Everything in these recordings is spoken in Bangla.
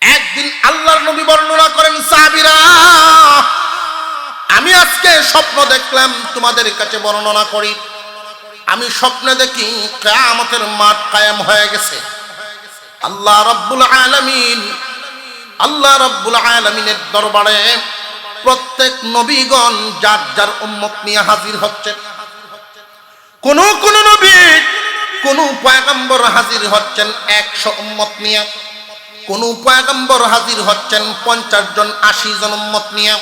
একদিন আল্লাহর নবী বর্ণনা করেন, সাহাবীরা আমি আজকে স্বপ্ন দেখলাম, তোমাদের কাছে বর্ণনা করি। আমি স্বপ্নে দেখি কিয়ামতের মাঠ কায়েম হয়ে গেছে। আল্লাহ রাব্বুল আলামিনের দরবারে প্রত্যেক নবীগণ যার যার উম্মত নিয়ে হাজির হচ্ছে। কোন নবী কোন পয়গম্বর হাজির হচ্ছেন 100 উম্মত নিয়ে, কোন পয়গম্বর হাজির হচ্ছেন 50 জন 80 জন উম্মত নিয়ে,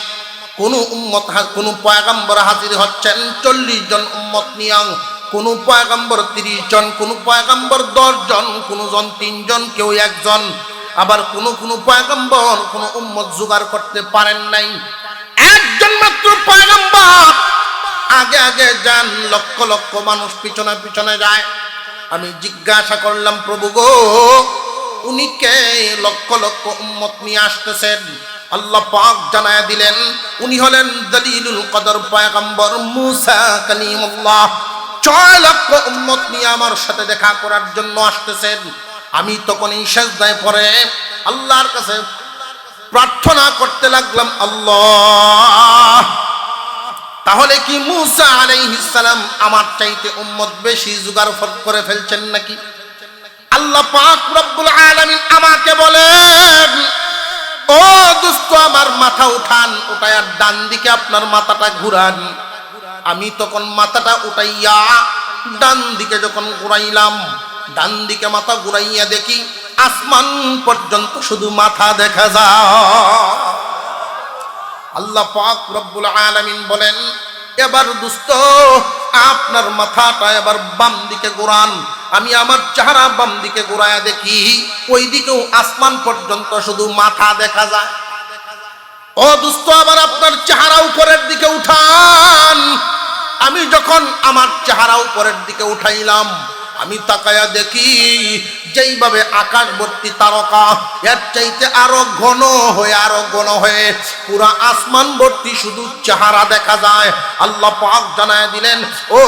কোন পয়গম্বর হাজির হচ্ছেন 40 জন উম্মত নিয়ে, কোন পয়গম্বর 30 জন, কোন পয়গম্বর 10 জন, কোন জন 3 জন, কেউ 1 জন। আবার কোন পয়গম্বর কোন উম্মত জোগাড় করতে পারেন নাই, একজন মাত্র পয়গম্বর আগে আগে যান, লক্ষ লক্ষ মানুষ পিছনে পিছনে যায়। আমি জিজ্ঞাসা করলাম, প্রভু গো, উনি কে? লক্ষ লক্ষ উম্মত নিয়ে আসতেছেন। আল্লাহ পাক জানায় দিলেন, উনি হলেন দলিলুল কদর পয়গম্বর মুসা কালিমুল্লাহ। 6 লক্ষ উম্মত নিয়ে আমার সাথে দেখা করার জন্য আসতেছেন। আমি তখনই সিজদায় পড়ে আল্লাহর কাছে প্রার্থনা করতে লাগলাম, আল্লাহ, তাহলে কি মুসা আলাইহিস সালাম আমার চাইতে উম্মত বেশি জোগাড় করে ফেলছেন নাকি? আল্লাহ পাক রব্বুল আলামিন আমাকে বলেন, ও দোস্ত, আমার মাথা উঠান, উঠায়া ডান দিকে আপনার মাথাটা ঘুরান। আমি তখন মাথাটা উঠাইয়া ডান দিকে যখন ঘুরাইলাম, ডান দিকে মাথা ঘুরাইয়া দেখি আসমান পর্যন্ত শুধু মাথা দেখা যায়। আল্লাহ পাক রব্বুল আলামিন বলেন, এবার দোস্ত আপনার মাথাটা এবার বাম দিকে ঘোরান। আমি আমার চেহারা বাম দিকে ঘোরায়া দেখি ওই দিকেও আসমান পর্যন্ত শুধু মাথা দেখা যায়। ও দোস্ত, আবার আপনার চেহারা উপরের দিকে উঠান। আমি যখন আমার চেহারা উপরের দিকে উঠাইলাম, আমি তাকায়া দেখি যেইভাবে আকাশ ভর্তি তারকা, এর চাইতে আরো ঘন হয়ে পুরা আসমান ভর্তি শুধু চেহারা দেখা যায়। আল্লাহ পাক জানায় দিলেন, ও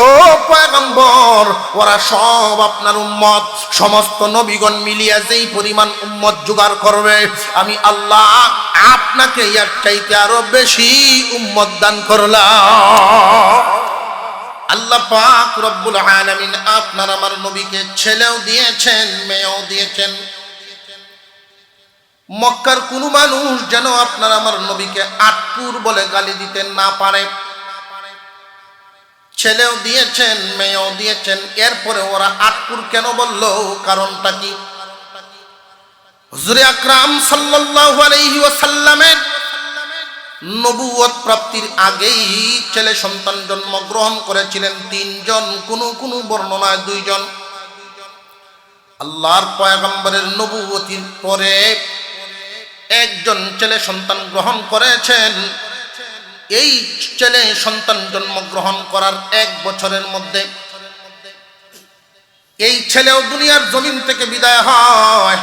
পয়গম্বর, ওরা সব আপনার উম্মত। সমস্ত নবীগণ মিলিয়ে যেই পরিমাণ উম্মত জোগাড় করবে, আমি আল্লাহ আপনাকে এর চাইতে আরো বেশি উম্মত দান করলাম। আল্লাহ পাক রব্বুল আলামিন আপনার আমার নবীকে ছেলেও দিয়েছেন, মেয়েও দিয়েছেন। মক্কার কোন মানুষ যেন আপনার আমার নবীকে আটকুর বলে গালি দিতে না পারে। ছেলেও দিয়েছেন, মেয়েও দিয়েছেন, এরপরে ওরা আটকুর কেন বললো? কারণটা কি? হুজুরে আকরাম সাল্লাল্লাহু আলাইহি ওয়াসাল্লামের নবুয়ত প্রাপ্তির আগেই ছেলে সন্তান জন্মগ্রহণ করেছিলেন 3 জন, কোন বর্ণনায় 2 জন। আল্লাহর পয়গম্বরের নবুয়তির পরে একজন ছেলে সন্তান গ্রহণ করেছেন। এই ছেলে সন্তান জন্মগ্রহণ করার 1 বছরের মধ্যে এই ছেলেও দুনিয়ার জমিন থেকে বিদায় হয়।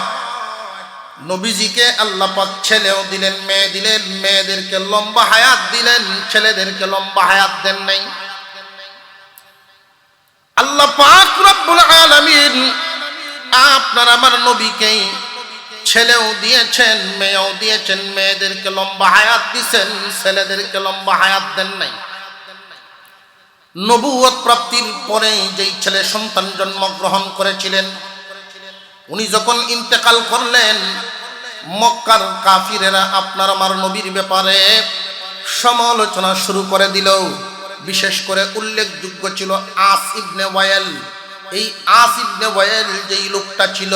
নবীজিকে আল্লাহ পাক ছেলেও দিলেন, মেয়ে দিলেন, মেয়েদেরকে লম্বা হায়াত দিলেন, ছেলেদেরকে লম্বা হায়াত দেন নাই। আল্লাহ পাক রব্বুল আলামিন আপনার আমার নবীকে ছেলেও দিয়েছেন, মেয়েও দিয়েছেন, মেয়েদেরকে লম্বা হায়াত দিয়েছেন, ছেলেদেরকে লম্বা হায়াত দেন নাই। নবুয়ত প্রাপ্তির পরে যেই ছেলে সন্তান জন্মগ্রহণ করেছিলেন, উনি যখন ইন্তেকাল করলেন, মক্কার কাফিরেরা আপনার আমার নবীর ব্যাপারে সমালোচনা শুরু করে দিল। বিশেষ করে উল্লেখযোগ্য ছিল আস ইবনে ওয়াইল। এই আস ইবনে ওয়াইল যেই লোকটা ছিল,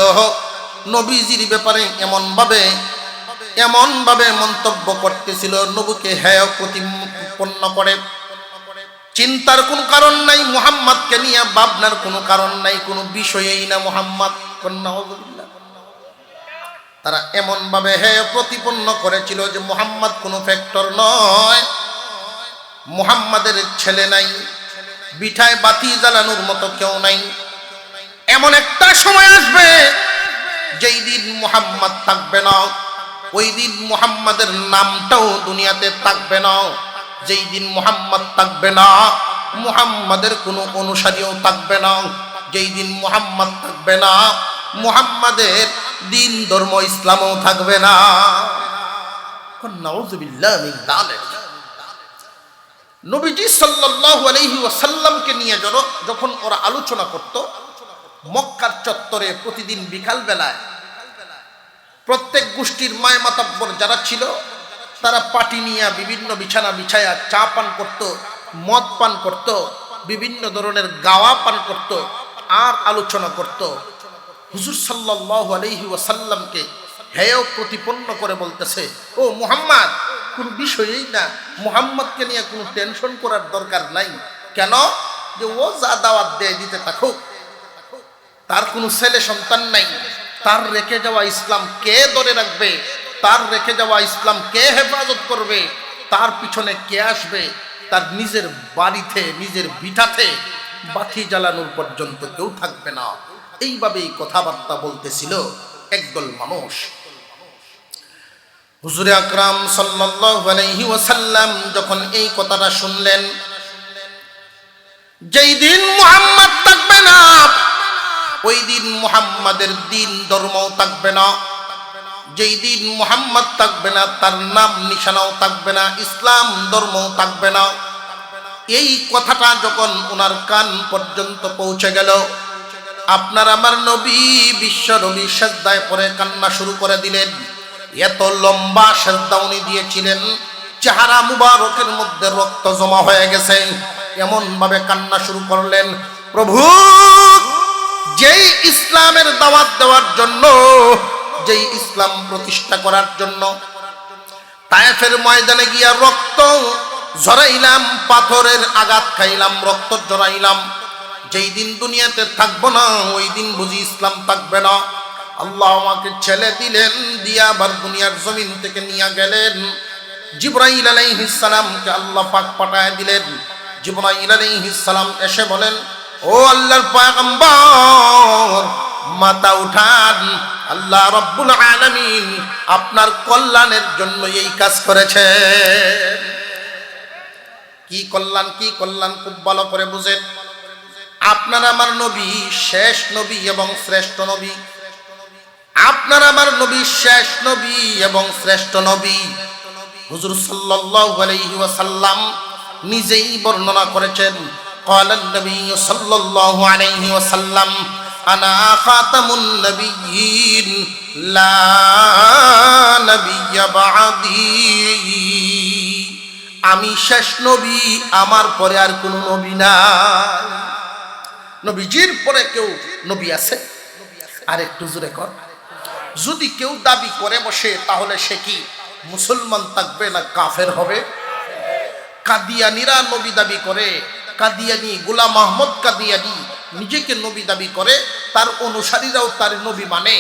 নবীজির ব্যাপারে এমন ভাবে মন্তব্য করতেছিল, নবীকে হেয় প্রতিপন্ন করে। চিন্তার কোন কারণ নাই, মুহাম্মদকে নিয়ে ভাবনার কোনো কারণ নাই, কোনো বিষয়েই না মুহাম্মদ। তারা এমন ভাবে হেয় প্রতিপন্ন করেছিল যে মুহাম্মদ কোনো ফ্যাক্টর নয়, মুহাম্মাদের ছেলে নাই, বিঠায় বাতি জ্বালানোর মতো কেউ নাই। এমন একটা সময় আসবে যেই দিন মুহাম্মদ থাকবে না, ওই দিন মুহাম্মাদের নামটাও দুনিয়াতে থাকবে না। যেই দিন মুহাম্মদ থাকবে না, মুহাম্মাদের কোনো অনুসারীও থাকবে না। যেই দিন মুহাম্মদ থাকবে না, মুহাম্মাদের দিন ধর্ম ইসলামও থাকবে না। নাউযুবিল্লাহ মিন যালিক। নবীজি সাল্লাল্লাহু আলাইহি ওয়াসাল্লামকে নিয়ে যখন ওরা আলোচনা করত, মক্কার চত্বরে প্রতিদিন বিকাল বেলায় প্রত্যেক গোষ্ঠীর মায় মাতাব্বর যারা ছিল তারা পাটি নিয়ে বিভিন্ন বিছানা বিছায়া চা পান করত, মদ পান করত, বিভিন্ন ধরনের গাওয়া পান করত আর আলোচনা করত। হুজুর সাল্লাল্লাহু আলাইহি ওয়াসাল্লামকে হেয় প্রতিপন্ন করে বলতেছে, ও মুহাম্মদ, কোন বিষয়ই না, মুহাম্মদকে নিয়ে কোনো টেনশন করার দরকার নাই। কেন? যে ও যা দাওয়াত দেয় দিতে থাকুক, তার কোনো ছেলে সন্তান নাই, তার রেখে যাওয়া ইসলাম কে ধরে রাখবে, তার রেখে যাওয়া ইসলাম কে হেফাজত করবে, তার পিছনে কে আসবে, তার নিজের বাড়িতে নিজের ভিটাতে বাতি জ্বালানোর পর্যন্ত কেউ থাকবে না। এইভাবেই কথাবার্তা বলতেছিল একদল মানুষ। হুজুরে আকরাম সাল্লাল্লাহু আলাইহি ওয়াসাল্লাম যখন এই কথাটা শুনলেন, যেই দিন মুহাম্মদ থাকবে না ওই দিন মুহাম্মাদের দিন ধর্মও থাকবে না, যেই দিন মুহাম্মদ থাকবে না তার নাম নিশানাও থাকবে না, ইসলাম ধর্মও থাকবে না। এই কথাটা যখন ওনার কান পর্যন্ত পৌঁছে গেল, আপনার আমার নবী বিশ্ব নবী সিজদায় পড়ে কান্না শুরু করে দিলেন। এত লম্বা সিজদা উনি দিয়েছিলেন, চেহারা মুবারকের মধ্যে রক্ত জমা হয়ে গেছে, এমন ভাবে কান্না শুরু করলেন, প্রভু, যেই ইসলামের দাওয়াত দেওয়ার জন্য, যেই ইসলাম প্রতিষ্ঠা করার জন্য তায়েফের ময়দানে গিয়া রক্ত ঝরাইলাম, পাথরের আঘাত খাইলাম, রক্ত ঝরাইলাম, যেই দিন দুনিয়াতে থাকবো না ওই দিন বুঝি ইসলাম থাকবে না। আল্লাহ আমাকে ছেলে দিলেন, দিয়া আবার দুনিয়ার জমিন থেকে নিয়ে গেলেন। জিবরাইল আলাইহিস সালামকে আল্লাহ পাক পাঠায় দিলেন। জিবরাইল আলাইহিস সালাম এসে বলেন, ও আল্লাহর পয়গম্বর, মাথা উঠান, আল্লাহ রাব্বুল আলামিন আপনার কল্যাণের জন্য এই কাজ করেছে। কি কল্যাণ, কি কল্যাণ খুব ভালো করে বুঝেন। আপনার আমার নবী শেষ নবী এবং শ্রেষ্ঠ নবী, আপনার আমার নবী শেষ নবী এবং শ্রেষ্ঠ নবী। হুজুর সাল্লাল্লাহু আলাইহি ওয়াসাল্লাম নিজেই বর্ণনা করেছেন, قال النبي صلى الله عليه وسلم انا خاتم النبيين لا نبي بعدي। আমি শেষ নবী, আমার পরে আর কোন নবী নাই। নবীজির পরে কেউ নবী আছে? আর একটু জোরে কর। যদি কেউ দাবি করে বসে তাহলে সে কি মুসলমান থাকবে না কাফের হবে? কাদিয়ানীরা নবী দাবি করে, কাদিয়ানী গোলাম আহমদ কাদিয়ানী নিজেকে নবী দাবি করে, তার অনুসারীরাও তার নবী মানে।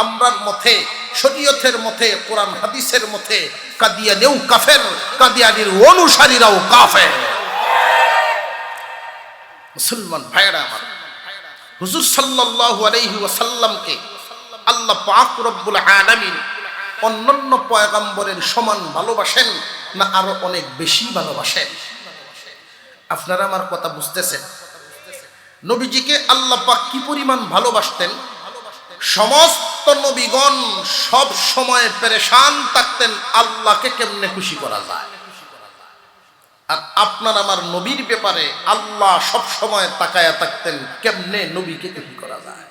আমরার মতে, শরীয়তের মতে, কোরআন হাদিসের মতে কাদিয়ানীও কাফের, কাদিয়ানীর অনুসারীরাও কাফের। মুসলমান ভাইরা আমার, হুজুর সাল্লাল্লাহু আলাইহি ওয়াসাল্লামকে আল্লাহ পাক রব্বুল আলামিন অন্যান্য পয়গম্বরের সমান ভালোবাসেন না আরো অনেক বেশি ভালোবাসেন? আপনারা আমার কথা বুঝতেছেন? নবীজিকে আল্লাহ পাক কি পরিমাণ ভালোবাসতেন, সমস্ত নবীগণ সব সময় পেরেশান থাকতেন আল্লাহকে কেমনে খুশি করা যায়। আর আপনার আমার নবীর ব্যাপারে আল্লাহ সব সময় তাকায়া থাকতেন কেমনে নবীকে খুশি করা যায়।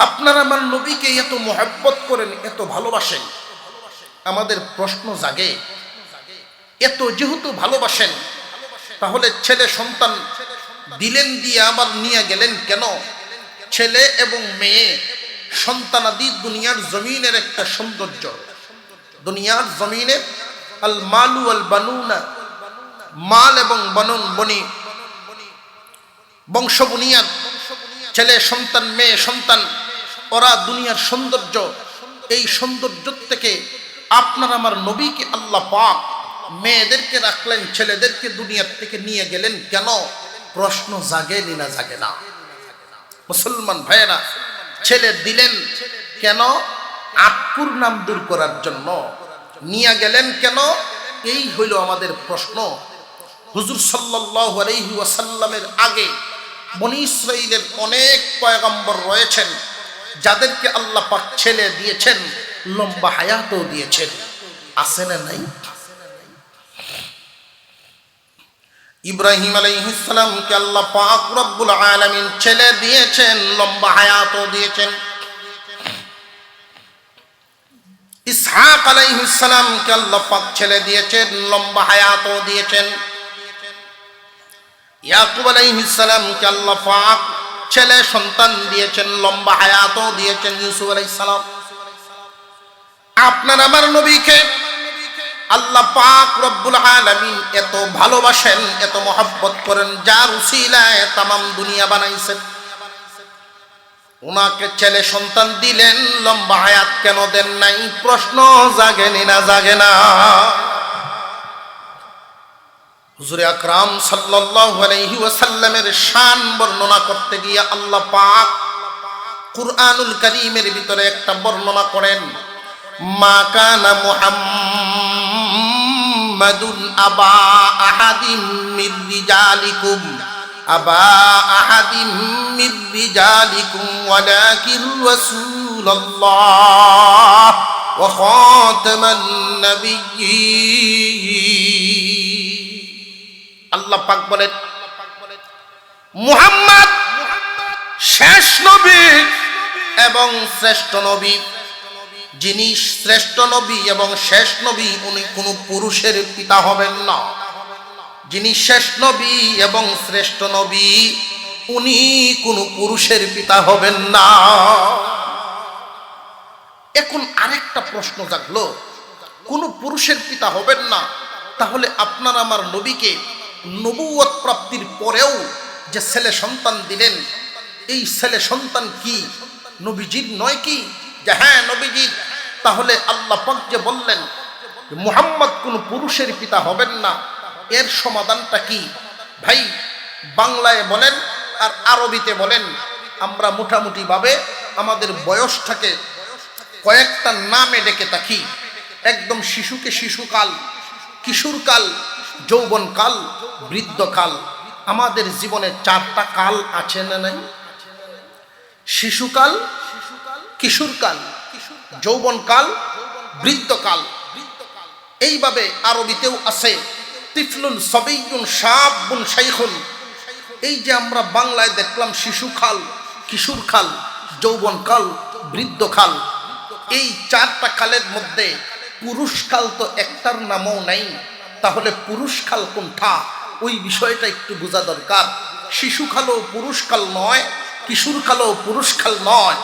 আপনার আমার নবীকে এত মহব্বত করেন, এত ভালোবাসেন, আমাদের প্রশ্ন জাগে, এত যেহেতু ভালোবাসেন তাহলে ছেলে সন্তান দিলেন, দিয়ে আবার নিয়ে গেলেন কেন? ছেলে এবং মেয়ে সন্তানাদি দুনিয়ার জমিনের একটা সৌন্দর্য। দুনিয়ার জমিনে আল মালু আল বানুনা, মাল এবং বনন বনি, বংশ বুনিয়াদ, ছেলে সন্তান মেয়ে সন্তান, ওরা দুনিয়ার সৌন্দর্য। এই সৌন্দর্য থেকে আপনার আমার নবীকে আল্লাহ পাক মেয়েদেরকে রাখলেন, ছেলেদেরকে দুনিয়ার থেকে নিয়ে গেলেন কেন? প্রশ্ন জাগে না জাগে না? মুসলমান ভাইয়েরা, ছেলে দিলেন কেন? আক্কুর নাম দূর করার জন্য। নিয়ে গেলেন কেন? এই হইল আমাদের প্রশ্ন। হুজুর সাল্লাল্লাহু আলাইহি ওয়াসাল্লামের আগে বনি ইসরাইলের অনেক পয়গম্বর রয়েছেন, যাদেরকে আল্লাহ পাক ছেলে দিয়েছেন, লম্বা হায়াতও দিয়েছেন। আছে না নাই? ইব্রাহিম আলাইহিস সালামকে আল্লাহ পাক রব্বুল আলামিন ছেলে দিয়েছেন, লম্বা হায়াতও দিয়েছেন। ইসহাক আলাইহিস সালামকে আল্লাহ পাক ছেলে দিয়েছেন, লম্বা হায়াতও দিয়েছেন। ইয়াকুব আলাইহিস সালামকে আল্লাহ পাক ছেলে সন্তান দিয়েছেন, লম্বা হায়াতও দিয়েছেন। ইউসুফ আলাইহিস সালাম। আপনার আমার নবীকে আল্লাহ পাক রব্বুল আলামিন এত ভালোবাসেন, এত মহব্বত করেন, যার উসিলায় তামাম দুনিয়া বানাইছেন। ওনাকে ছেলে সন্তান দিলেন, লম্বা হায়াত কেন দেন নাই? প্রশ্ন জাগেনি না? জাগে না? হুজুরে আকরাম সাল্লাল্লাহু আলাইহি ওয়াসাল্লামের শান বর্ণনা করতে গিয়ে আল্লাহ পাক কুরআনুল কারীমের ভিতরে একটা বর্ণনা করেন, মা কানা মুহাম্মাদুন আবা আহাদিম মির রিজালিকুম ওয়ালাকিন রাসূলুল্লাহ ওয়া খাতামান নাবিয়্যিন। আল্লাহ পাক বলেন, মুহাম্মদ শেষ নবী এবং শ্রেষ্ঠ নবী। যিনি শ্রেষ্ঠ নবী এবং শেষ নবী, উনি কোনো পুরুষের পিতা হবেন না। যিনি শেষ নবী এবং শ্রেষ্ঠ নবী, উনি কোনো পুরুষের পিতা হবেন না। এখন আরেকটা প্রশ্ন জাগলো, কোন পুরুষের পিতা হবেন না, তাহলে আপনার আমার নবীকে নবুয়ত প্রাপ্তির পরেও যে ছেলে সন্তান দিলেন, এই ছেলে সন্তান কি নবীজির নয় কি? যে হ্যাঁ নবীজির। তাহলে আল্লাহ পাক যে বললেন মুহাম্মদ কোন পুরুষের পিতা হবেন না, এর সমাধানটা কি? ভাই, বাংলায় বলেন আর আরবিতে বলেন, আমরা মোটামুটি ভাবে আমাদের বয়সটাকে কয়েকটা নামে ডেকে থাকি। একদম শিশুকে শিশুকাল, কিশোরকাল, যৌবনকাল, বৃদ্ধকাল। আমাদের জীবনে চারটা কাল আছে না নাই? শিশুকাল, কিশোরকাল, যৌবনকাল, বৃদ্ধকাল। এইভাবে আরবিতেও আছে তিফলুন সবিয়ুন শাবুন শাইখুন। এই যে আমরা বাংলায় দেখলাম শিশুকাল, কিশোরকাল, যৌবনকাল, বৃদ্ধকাল, এই চারটা কালের মধ্যে পুরুষকাল তো একটার নামও নাই। তাহলে পুরুষকাল কোনটা? ওই বিষয়টা একটু বোঝা দরকার। শিশুকালও পুরুষকাল নয়, কিশোরকালও পুরুষকাল নয়,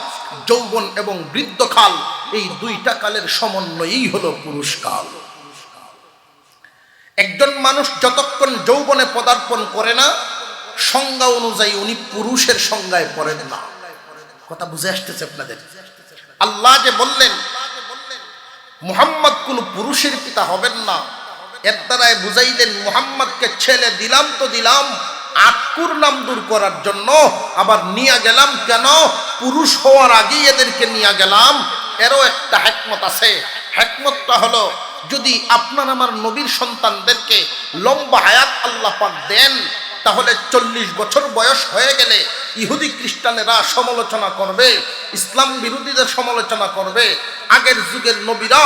যৌবন এবং বৃদ্ধকাল, এই দুইটা কালের সমন্বয়ই হলো পুরুষকাল। একজন মানুষ যতক্ষণ যৌবনে পদার্পণ করে না, সংজ্ঞা অনুযায়ী উনি পুরুষের সংজ্ঞায় পড়েন না। কথা বুঝে আসতেছে আপনাদের? আল্লাহ যে বললেন মুহাম্মদ কোন পুরুষের পিতা হবেন না, এর দ্বারাই বুঝাইলেন মুহাম্মদকে ছেলে দিলাম তো দিলাম আটকুর নাম দূর করার জন্য, আবার নিয়ে গেলাম কেন? পুরুষ হওয়ার আগেই এদেরকে নিয়ে গেলাম। এরও একটা হিকমত আছে। হিকমতটা হলো, যদি আপনার আমার নবীর সন্তানদেরকে লম্বা হায়াত আল্লাহ পাক দেন, তাহলে 40 বছর বয়স হয়ে গেলে ইহুদি খ্রিস্টানেরা সমালোচনা করবে, ইসলাম বিরোধীদের সমালোচনা করবে। আগের যুগের নবীরা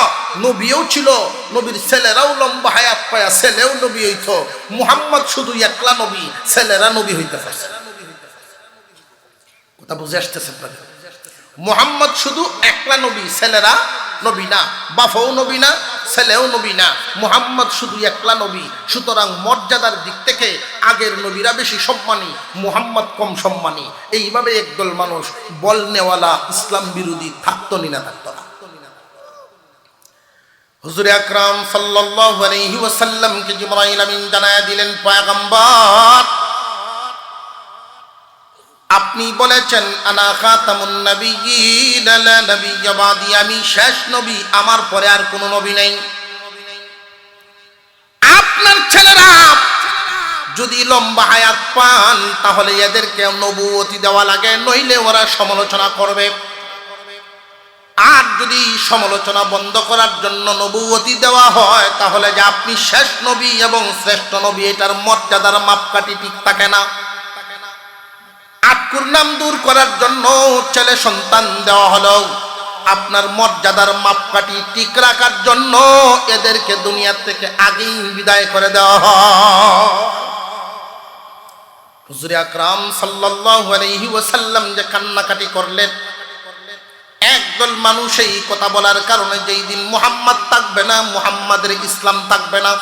নবীও ছিল, নবীর ছেলেরাও লম্বা হায়াত পায়া ছেলেও নবী হইত। মুহাম্মদ শুধু একলা নবী, ছেলেরা নবী হইতে পারছে। কথা বুঝে আসতেছে আপনাদের? মুহাম্মদ শুধু একলা নবী, ছেলেরা নবী না, বাফও নবী না, ছেলেও নবী না। মুহাম্মদ শুধু একলা নবী। সুতরাং মর্যাদার দিক থেকে আগের নবীরা বেশি সম্মানী, মুহাম্মদ কম সম্মানী। এইভাবে একদল মানুষ বলনেওয়ালা ইসলাম বিরোধী থাকতো না থাকতো না। হুজুরে আকরাম সাল্লাল্লাহু আলাইহি ওয়াসাল্লামকে জিবরাইল আমিন জানায়া দিলেন, পয়গম্বর আপনি বলেছেন আনা খাতামুন নাবিয়্যিন লা নাবিয়্যা বাদি, আমি শেষ নবী, আমার পরে আর কোনো নবী নাই। আপনার ছেলেরা যদি লম্বা হায়াত পান, তাহলে এদেরকে নবুয়তি দেওয়া লাগে, নইলে ওরা সমালোচনা করবে। আর যদি সমালোচনা বন্ধ করার জন্য নবুয়তি দেওয়া হয়, তাহলে যে আপনি শেষ নবী এবং শ্রেষ্ঠ নবী, এটার মর্যাদার মাপকাঠি ঠিক থাকে না। আটকুর নাম দূর করার জন্য ছেলে সন্তান দেওয়া হলো, আপনার মর্যাদার মাপকাঠি ঠিক রাখার জন্য এদেরকে দুনিয়া থেকে আগেই বিদায় করে দেওয়া হয়। হুজুর আকরাম সাল্লাল্লাহু আলাইহি ওয়াসাল্লাম যে কান্নাকাটি করলেন, একদল মানুষ এই কথা বলার কারণে যেই দিন মুহাম্মদ থাকবে না, মুহাম্মাদের ইসলাম থাকবে না,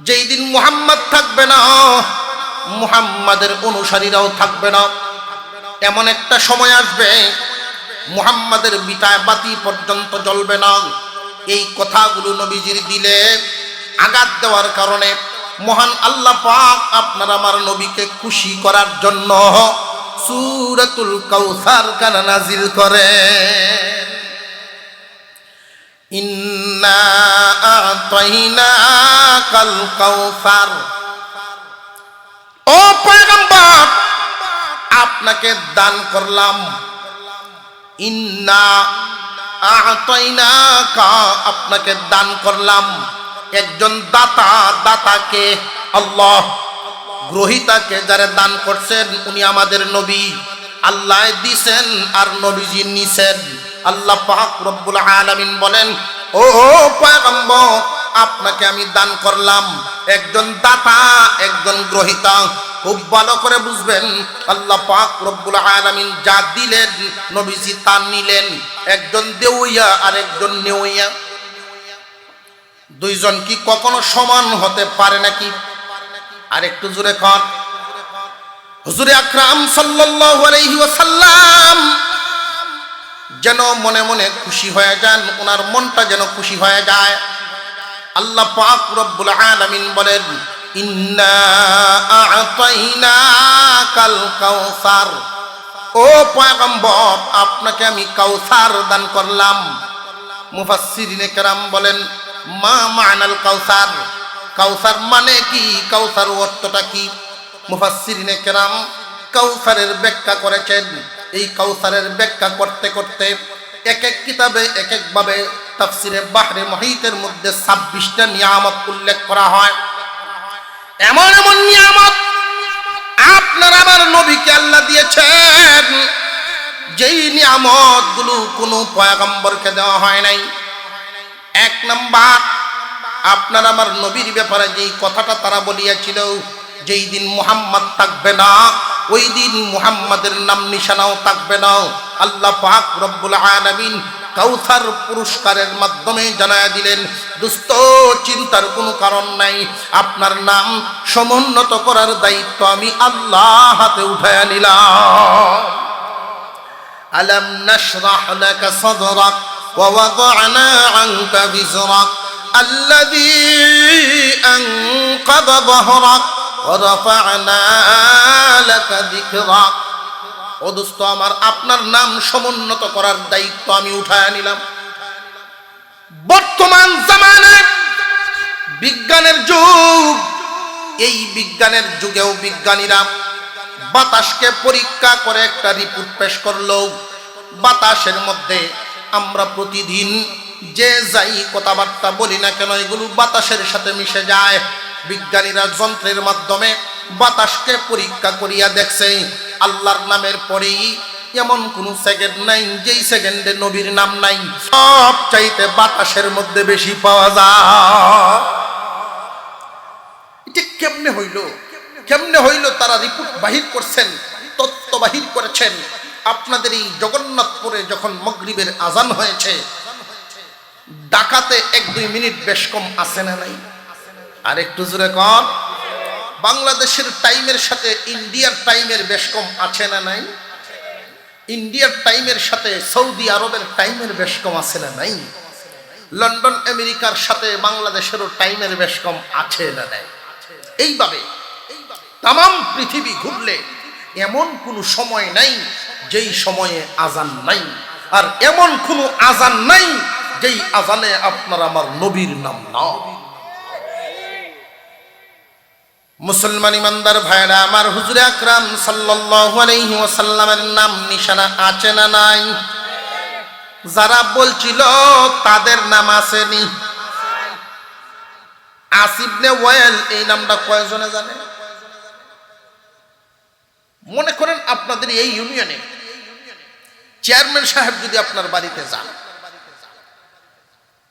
যেই দিন মুহাম্মদ থাকবে না, মুহাম্মাদের অনুসারীরাও থাকবে না। এমন একটা সময় আসবে মুহাম্মাদের বিটায় বাতি পর্যন্ত জ্বলবে না। এই কথাগুলো নবীজির দিলে আঘাত দেওয়ার কারণে মহান আল্লাহ পাক আপনার আমার নবীকে খুশি করার জন্য সূরাতুল কাউসার কানা নাজিল করে। ইন্না আ'তাইনাকাল কাউসার, ও পয়গম্বর আপনাকে দান করলাম। ইন্না আ'তাইনাকা, আপনাকে দান করলাম। একজন দাতা, দাতাকে আল্লাহ, গ্রহিতাকে যারা দান করছেন উনি আমাদের নবী। আল্লাহ দিছেন আর নবীজি নিছেন। আল্লাহ পাক রব্বুল আলামিন বলেন, ও পয়গম্বর আপনাকে আমি দান করলাম। একজন দাতা, একজন গ্রহিতা। খুব ভালো করে বুঝবেন, আল্লাহ পাক রব্বুল আলামিন যা দিলেন নবীজি তা নিলেন। একজন দেউইয়া আর একজন নেউইয়া, দুইজন কি কখনো সমান হতে পারে নাকি? আর একটু জোরে কর। হুজুর আকরাম সাল্লাল্লাহু আলাইহি ওয়াসাল্লাম যেন মনে মনে খুশি হয়ে যান, ওনার মনটা যেন খুশি হয়ে যায়। আল্লাহ পাক রব্বুল আলামিন বলেন, ইন্না আ'তাইনাকাল কাউসার, ও পয়গম্বর আপনাকে আমি কাউসার দান করলাম। মুফাসসিরিনে কেরাম বলেন, মা মানাল কাউসার, কাউসার মানে কি, কাউসার অর্থটা কি? মুফাসসিরিনে কেরাম কাউসারের ব্যাখ্যা করেছেন। এই কাউসারের ব্যাখ্যা করতে করতে এক এক কিতাবে এক এক ভাবে তাফসিরে বাহরে মুহিতের মধ্যে 26টা নিয়ামত উল্লেখ করা হয়। এমন এমন নিয়ামত আপনার আমার নবীকে আল্লাহ দিয়েছেন, যেই নিয়ামত গুলো কোনো পয়গম্বরকে দেওয়া হয় নাই। এক নাম্বার, আপনার আমার নবীর ব্যাপারে যেই কথাটা তারা বলিয়াছিল, যেই দিন মুহাম্মদ থাকবে না ওই দিন মুহাম্মাদের নাম নিশানাও থাকবে না। আল্লাহ পাক রব্বুল আলামিন কাউসার পুরস্কারের মাধ্যমে জানায়া দিলেন, দোস্ত চিন্তার কোনো কারণ নাই, আপনার নাম সমুন্নত করার দায়িত্ব আমি আল্লাহ হাতে উঠায়া নিলাম। আলাম নাশরাহ লাকা সাদরাক ওয়া ওয়াদা'না আনকা বিজরাক আল্লাযী আনকাযা যাহরাক ওয়া রাফা'না লাকা যিকরাক। ও দোস্ত আমার, আপনার নাম সমুন্নত করার দায়িত্ব আমি উঠায়া নিলাম। বর্তমান জামানায় বিজ্ঞানের যুগ, এই বিজ্ঞানের যুগেও বিজ্ঞানীরা বাতাসকে পরীক্ষা করে একটা রিপোর্ট পেশ করলো। বাতাসের মধ্যে আমরা প্রতিদিন যে যাই কথাবার্তা বলি না কেন, এগুলো বাতাসের সাথে মিশে যায়। বিজ্ঞানীরা যন্ত্রের মাধ্যমে বাতাসকে পরীক্ষা করিয়া দেখছে, আল্লাহর নামের পরেই এমন কোন সেকেন্ড নাই যেই সেকেন্ডে নবীর নাম নাই। সব চাইতে বাতাসের মধ্যে বেশি পাওয়া যায়। এটা কেমনে হইল? কেমনে হইল? তারা রিপোর্ট বাহির করছেন, তথ্য বাহির করেছেন। আপনাদের এই জগন্নাথপুরে যখন মাগরিবের আজান হয়েছে, ঢাকাতে 1-2 মিনিট বেশ কম আছে না নাই? আর একটু জোরে কর। বাংলাদেশের টাইমের সাথে ইন্ডিয়ার টাইমের বেশ কম আছে না নাই? ইন্ডিয়ার টাইমের সাথে সৌদি আরবের টাইমের বেশ কম আছে না নাই? লন্ডন আমেরিকার সাথে বাংলাদেশেরও টাইমের বেশ কম আছে না নাই? এইভাবে তাম পৃথিবী ঘুরলে এমন কোনো সময় নাই যেই সময়ে আজান নাই, আর এমন কোনো আজান নাই যেই আজানে আপনার আমার নবীর নাম না। মুসলমান ইমানদার ভাইরা আমার, হুজুর আকরাম সাল্লাল্লাহু আলাইহি ওয়াসাল্লামের নাম নিশানা আছে না নাই? যারা বলছিল তাদের নাম আসেনি। আসিবনে ওয়াইল এই নামটা কয়জনে জানে? মনে করেন আপনাদের এই ইউনিয়নে চেয়ারম্যান সাহেব যদি আপনার বাড়িতে যান,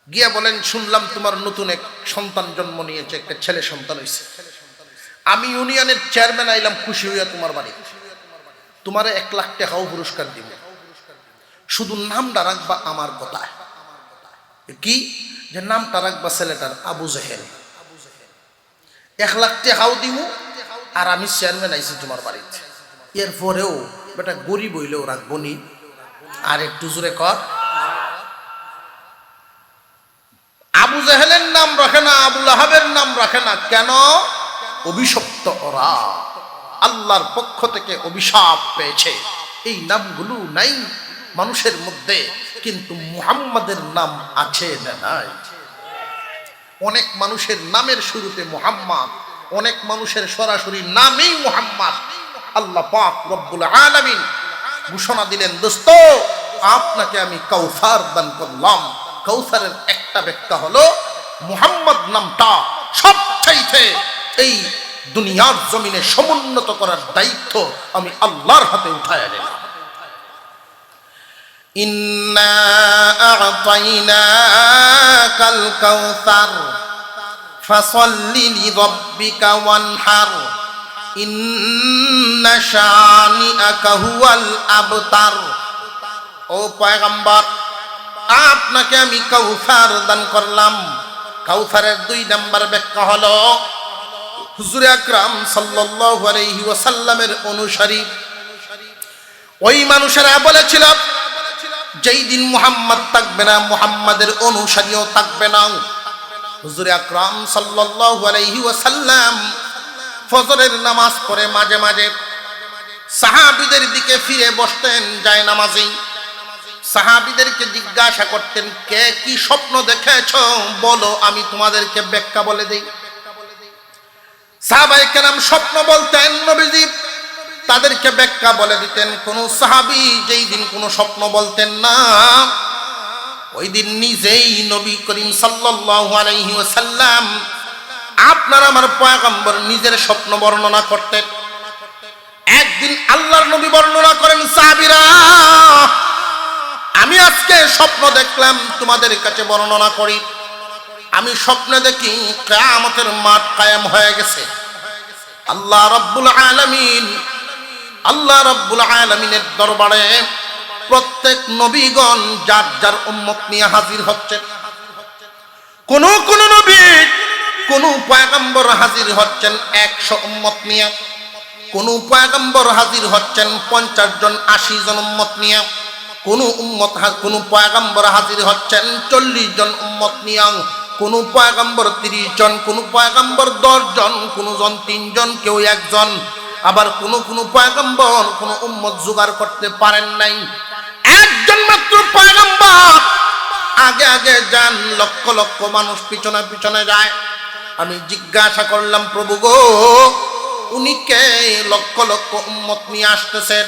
গিয়া বলেন শুনলাম তোমার নতুন এক সন্তান জন্ম নিয়েছে, একটা ছেলে সন্তান হয়েছে, আমি ইউনিয়নের চেয়ারম্যান আইলাম খুশি হইয়া তোমার বাড়িতে, তোমারে 1 লাখ টাকাও পুরস্কার দিব, শুধু নামটা রাখবা আমার কথায়, কি যে নামটা রাখবা ছেলেটার আবু জেহেল, 1 লাখ টাকাও দিব, আর আমি চেয়ারম্যান আইছি তোমার বাড়িতে। এরপরেও বেটা গরিব হইলেও রাখবো নি, আর একটু জোরে কর। আবু জেহেলের নাম রাখে না, আবু লাহাবের নাম রাখে না, কেন? অভিশপ্ত ওরা, আল্লাহর পক্ষ থেকে অভিশাপ পেয়েছে। এই নামগুলো নাই মানুষের মধ্যে, কিন্তু মুহাম্মাদের নাম আছে না নাই? অনেক মানুষের নামের শুরুতে মুহাম্মদ, অনেক মানুষের সরাসরি নামেই মুহাম্মদ। আল্লাহ পাক রব্বুল আলামিন ঘোষণা দিলেন, দোস্ত আপনাকে আমি কাউসার দান করলাম। কাউসারের একটা ব্যাখ্যা হলো মুহাম্মদ নামটা সবচাইতে এই দুনিয়ার জমিনে সমুন্নত করার দায়িত্ব আমি আল্লাহর হাতে উঠায় নিলাম। ইন্না আ'তাইনাকাল কাউসার ফাসাল্লি লিরাব্বিকা ওয়ানহার ইন্না শানিআকা হুয়াল আবতার। ও পয়গম্বর, আপনাকে আমি কাউসার দান করলাম। কাউসারের 2 নম্বর ব্যাখ্যা হলো হুজুর আকরাম সাল্লাল্লাহু আলাইহি ওয়াসাল্লামের অনুসারী ওই মানুষেরা বলেছিল, যেই দিন মুহাম্মদ থাকবে না, মুহাম্মাদের অনুসারীও থাকবে না। হুজুর আকরাম সাল্লাল্লাহু আলাইহি ওয়াসাল্লাম ফজরের নামাজ পড়ে মাঝে মাঝে সাহাবীদের দিকে ফিরে বসতেন যায় নামাজে। সাহাবীদেরকে জিজ্ঞাসা করতেন, কে কি স্বপ্ন দেখেছো বলো, আমি তোমাদেরকে ব্যাখ্যা বলে দেই। সাহাবায়ে কেরাম স্বপ্ন বলতেন, নবীজি তাদেরকে ব্যাখ্যা বলে দিতেন। কোন সাহাবী যেই দিন কোনো স্বপ্ন বলতেন না, ওই দিন নিজেই নবী করিম সাল্লাল্লাহু আলাইহি ওয়াসাল্লাম আপনার আমার পয়গম্বর নিজের স্বপ্ন বর্ণনা করতেন। একদিন আল্লাহর নবী বর্ণনা করেন, সাহাবীরা আমি আজকে স্বপ্ন দেখলাম, তোমাদের কাছে বর্ণনা করি। আমি স্বপ্নে দেখি কিয়ামতের মাঠ কায়েম হয়ে গেছে। আল্লাহ রাব্বুল আলামিনের দরবারে প্রত্যেক নবীগণ যার যার উম্মত নিয়ে হাজির হচ্ছেন। কোন কোন নবী, কোন পয়গম্বর হাজির হচ্ছেন 100 উম্মত নিয়ে, কোন পয়গম্বর হাজির হচ্ছেন 50 জন 80 জন উম্মত নিয়ে, কোন পয়গম্বর হাজির হচ্ছেন 40 জন উম্মত নিয়ে, কোন পয়গম্বর 30 জন, কোন পয়গম্বর 10 জন, কোন জন 3 জন, কেউ 1 জন। আবার কোন পয়গম্বর কোন উম্মত জোগাড় করতে পারেন নাই, একজন মাত্র পয়গম্বর আগে আগে যান, লক্ষ লক্ষ মানুষ পিছনে পিছনে যায়। আমি জিজ্ঞাসা করলাম, প্রভু গো, উনি কে? লক্ষ লক্ষ উম্মত নিয়ে আসতেছেন।